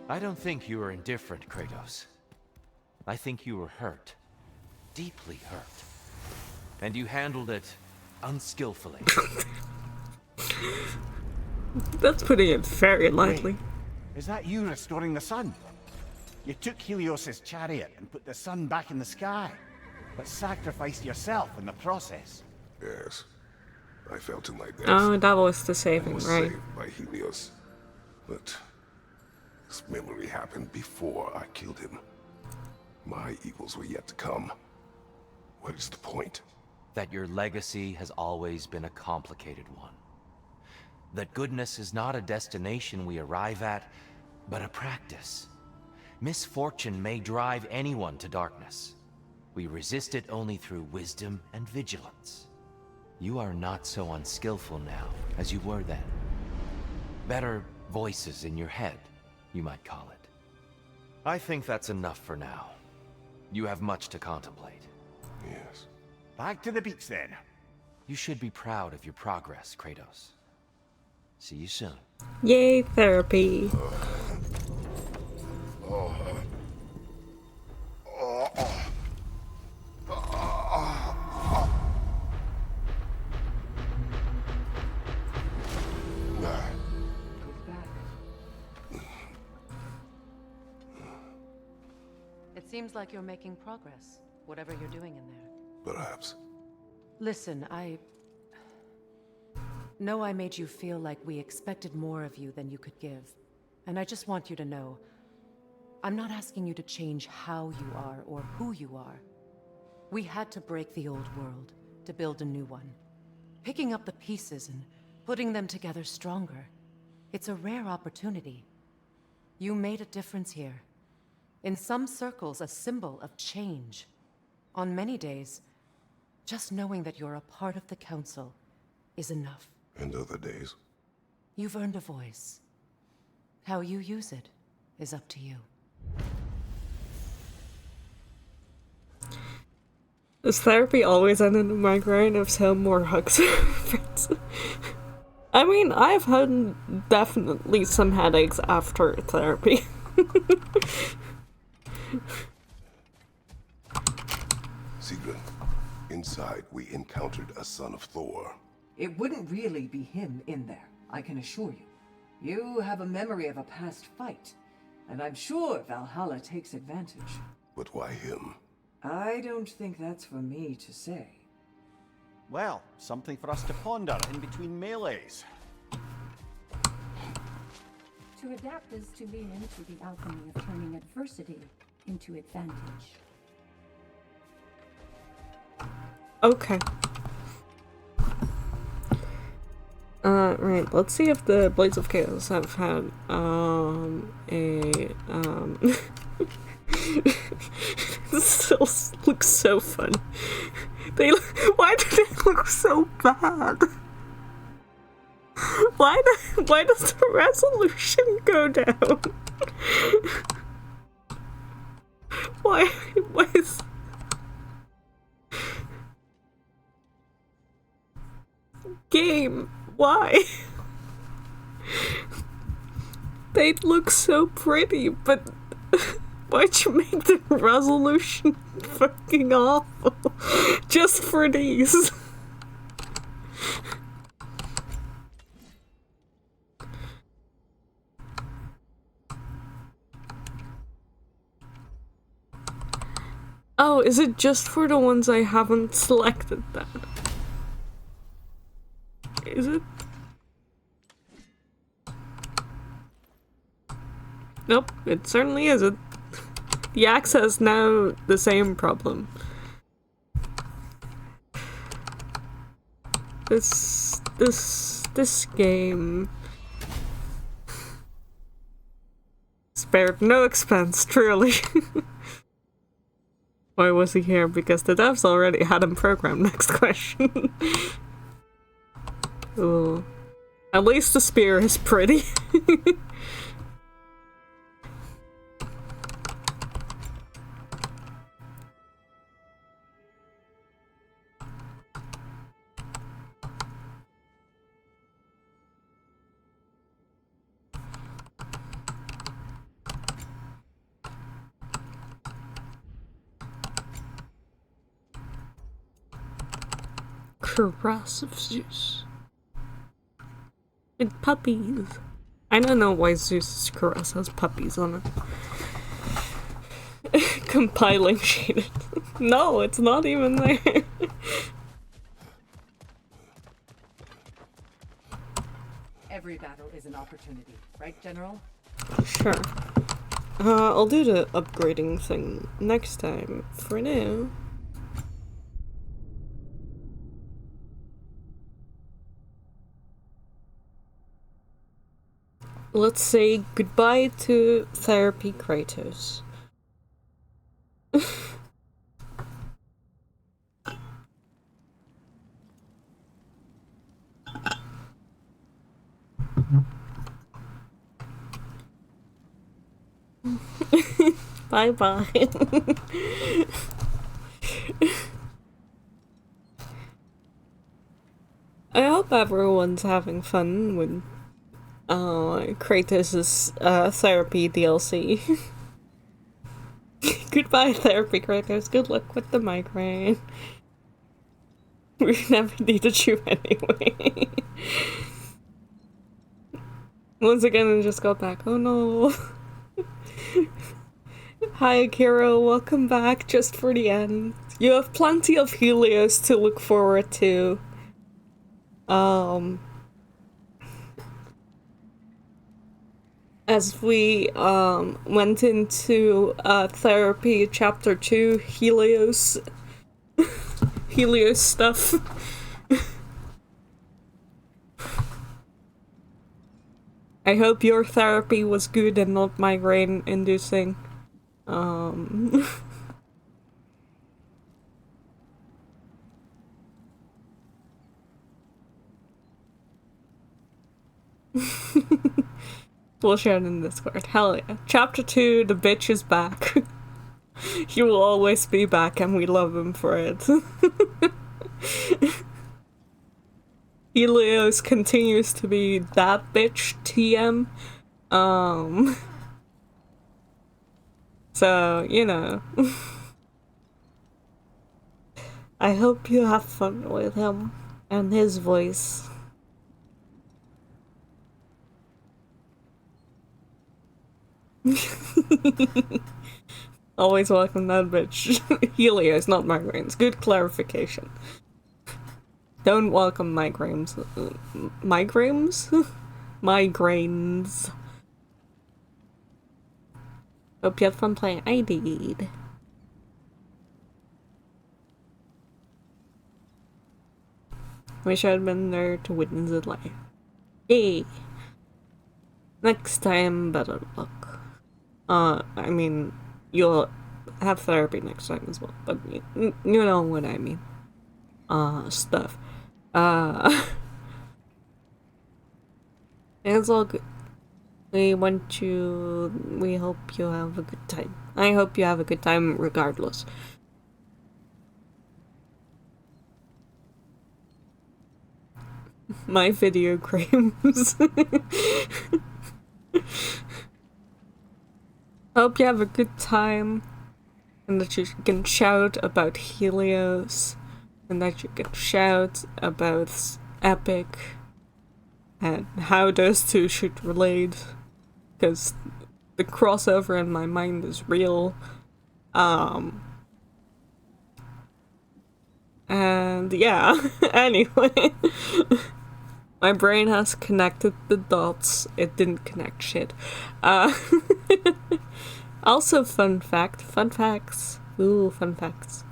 I don't think you were indifferent, Kratos. I think you were hurt. Deeply hurt. And you handled it unskillfully. That's putting it very lightly. Wait, is that you restoring the sun? You took Helios's chariot and put the sun back in the sky, but sacrificed yourself in the process. Yes. I fell to my death. Oh, that was the I saving, was right? saved by Helios. But this memory happened before I killed him. My evils were yet to come. What is the point? That your legacy has always been a complicated one. That goodness is not a destination we arrive at, but a practice. Misfortune may drive anyone to darkness. We resist it only through wisdom and vigilance. You are not so unskillful now as you were then. Better voices in your head, you might call it. I think that's enough for now. You have much to contemplate. Yes. Back to the beach then. You should be proud of your progress, Kratos. See you soon. Yay, therapy. It seems like you're making progress, whatever you're doing in there. Perhaps. Listen, I know I made you feel like we expected more of you than you could give. And I just want you to know, I'm not asking you to change how you are or who you are. We had to break the old world to build a new one. Picking up the pieces and putting them together stronger. It's a rare opportunity. You made a difference here. In some circles, a symbol of change. On many days, just knowing that you're a part of the Council is enough. And other days? You've earned a voice. How you use it is up to you. Does therapy always end in a migraine? If so, more hugs. I mean, I've had definitely some headaches after therapy. Sigrid, inside we encountered a son of Thor. It wouldn't really be him in there, I can assure you. You have a memory of a past fight, and I'm sure Valhalla takes advantage. But why him? I don't think that's for me to say. Well, something for us to ponder in between melees. To adapt is to lean into the alchemy of turning adversity into advantage. Okay. Right, let's see if the Blades of Chaos have had, This still looks so fun. Why do they look so bad? Why does the resolution go down? Why is... Game, why? They look so pretty, but why'd you make the resolution fucking awful? Just for these. Oh, is it just for the ones I haven't selected then? Is it? Nope, it certainly isn't. The axe has now the same problem. This game spared no expense, truly. Why was he here? Because the devs already had him programmed. Next question. Ooh. At least the spear is pretty. Caress of Zeus. With puppies. I don't know why Zeus's caress has puppies on it. Compiling shaded. No, it's not even there. Every battle is an opportunity, right, General? Sure. I'll do the upgrading thing next time. For now. Let's say goodbye to Therapy Kratos. Bye bye. I hope everyone's having fun with Kratos' therapy DLC. Goodbye, Therapy Kratos. Good luck with the migraine. We never needed you anyway. Once again, I just got back. Oh no. Hi, Akira. Welcome back just for the end. You have plenty of Helios to look forward to. as we went into therapy chapter 2, Helios stuff. I hope your therapy was good and not migraine inducing. We'll share it in Discord. Hell yeah. Chapter 2, the bitch is back. He will always be back and we love him for it. Helios continues to be that bitch TM. So, you know. I hope you have fun with him and his voice. Always welcome that bitch. Helios, not migraines. Good clarification. Don't welcome migraines. Migraines? Migraines. Hope you had fun playing. I did. Wish I'd been there to witness it live. Yay! Next time, better luck. I mean, you'll have therapy next time as well, but you know what I mean. Stuff. It's all good. We hope you have a good time. I hope you have a good time regardless. My video games. Hope you have a good time and that you can shout about Helios and that you can shout about Epic and how those two should relate, because the crossover in my mind is real. And yeah, anyway. My brain has connected the dots. It didn't connect shit. Also, fun fact. Fun facts. Ooh, fun facts.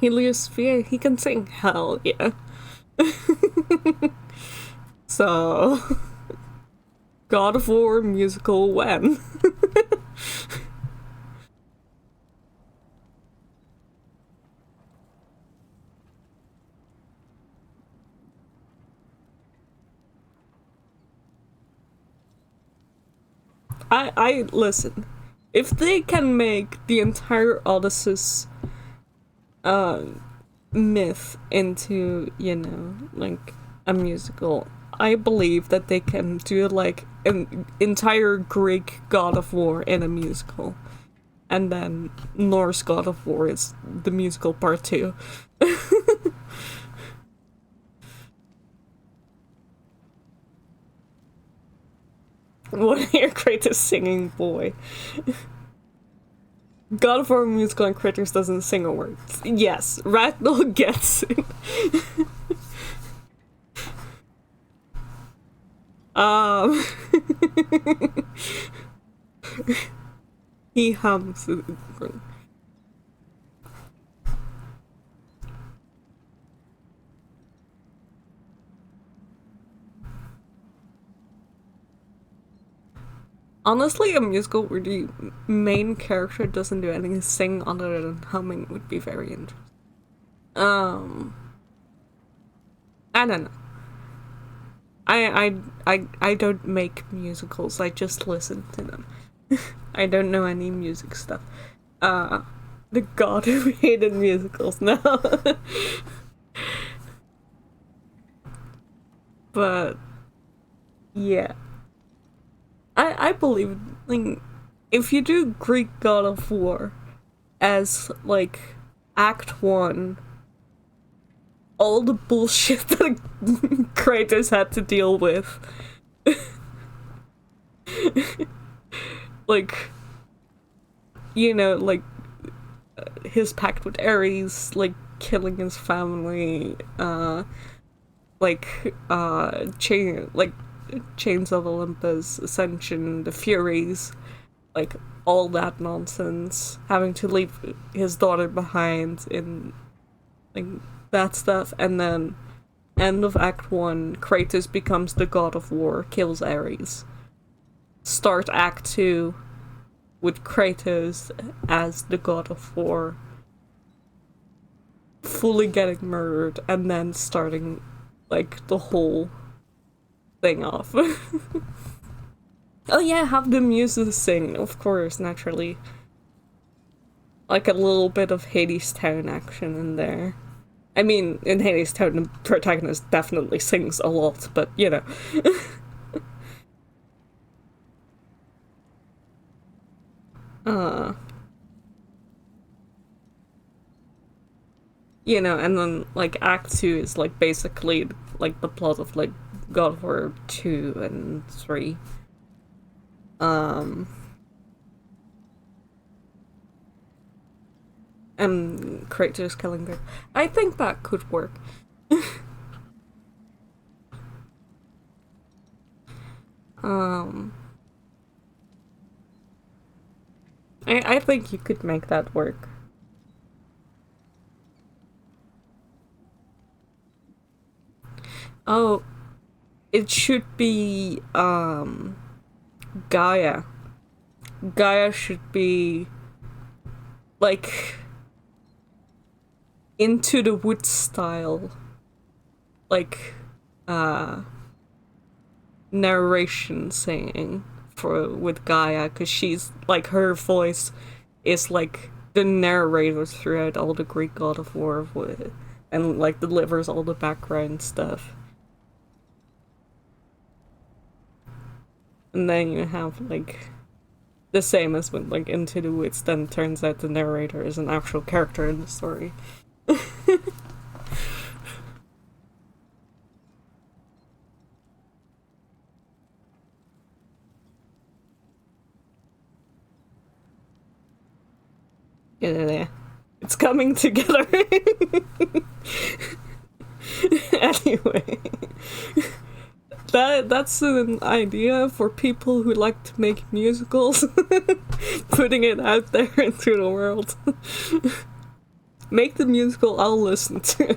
Helios, he can sing. Hell yeah. So, God of War musical when? I listen. If they can make the entire Odysseus myth into, you know, like a musical, I believe that they can do like an entire Greek God of War in a musical. And then Norse God of War is the musical part 2. One of your greatest singing boy. God of War musical and Critters doesn't sing a word. Yes, Ragnar gets it. He hums. Honestly, a musical where the main character doesn't do anything sing other than humming would be very interesting. I don't know. I don't make musicals, I just listen to them. I don't know any music stuff. The god who hated musicals, no. But yeah. I believe, like, if you do Greek God of War as, like, Act 1, all the bullshit that Kratos had to deal with, like, you know, like, his pact with Ares, like, killing his family, Chains of Olympus, Ascension, the Furies, like all that nonsense, having to leave his daughter behind in like that stuff, and then end of Act 1, Kratos becomes the god of war, kills Ares. Start Act 2 with Kratos as the god of war, fully getting murdered, and then starting like the whole thing off. Oh yeah, have the muses sing, of course, naturally. Like a little bit of Hades Town action in there. I mean, in Hades Town, the protagonist definitely sings a lot, but you know. You know, and then like Act 2 is like basically like the plot of like God of War 2 and 3. And Kratos killing her. I think that could work. I think you could make that work. Oh, it should be, Gaia. Gaia should be, like, Into the Woods style. Like, narration singing with Gaia, because she's, like, her voice is, like, the narrator throughout all the Greek God of War, and, like, delivers all the background stuff. And then you have, like, the same as with, like, Into the Woods, then turns out the narrator is an actual character in the story. Yeah, it's coming together. Anyway. That's an idea for people who like to make musicals. Putting it out there into the world. Make the musical I'll listen to.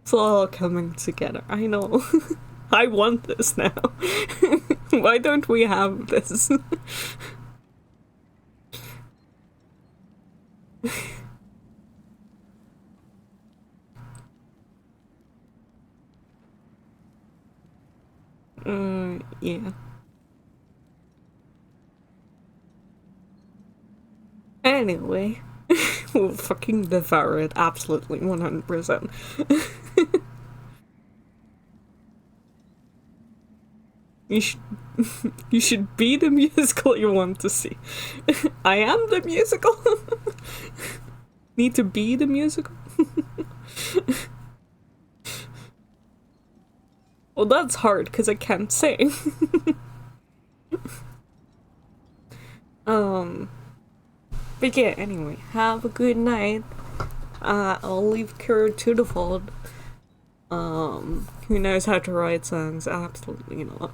It's all coming together. I know. I want this now. Why don't we have this? Yeah. Anyway, we'll fucking devour it, absolutely, 100%. You should be the musical you want to see. I am the musical. Need to be the musical. Well, that's hard because I can't sing. But yeah, anyway, have a good night. I'll leave Kira to the vault. Who knows how to write songs? Absolutely not.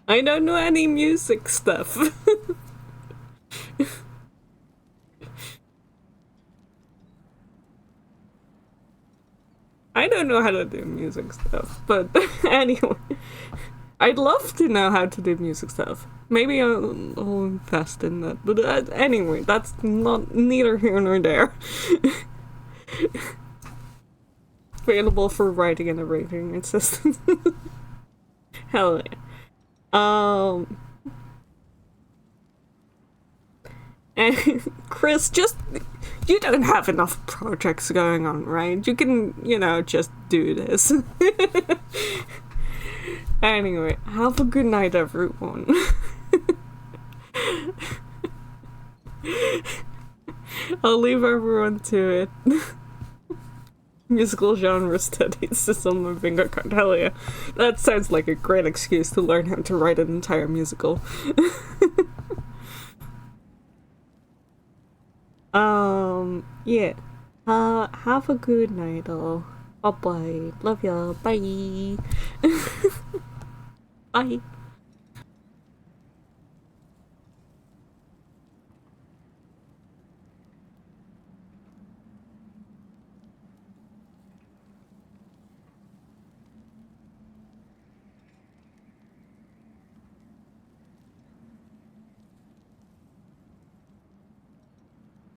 I don't know any music stuff. I don't know how to do music stuff, but anyway. I'd love to know how to do music stuff. Maybe I'll invest in that. But anyway, that's neither here nor there. Available for writing and narrating assistant. Hell yeah. And Chris, you don't have enough projects going on, right? You can, just do this. Anyway, have a good night, everyone. I'll leave everyone to it. Musical genre studies is on my bingo card. Hell yeah. That sounds like a great excuse to learn how to write an entire musical. Yeah. Have a good night, all. Bye bye. Love ya. Bye. Bye.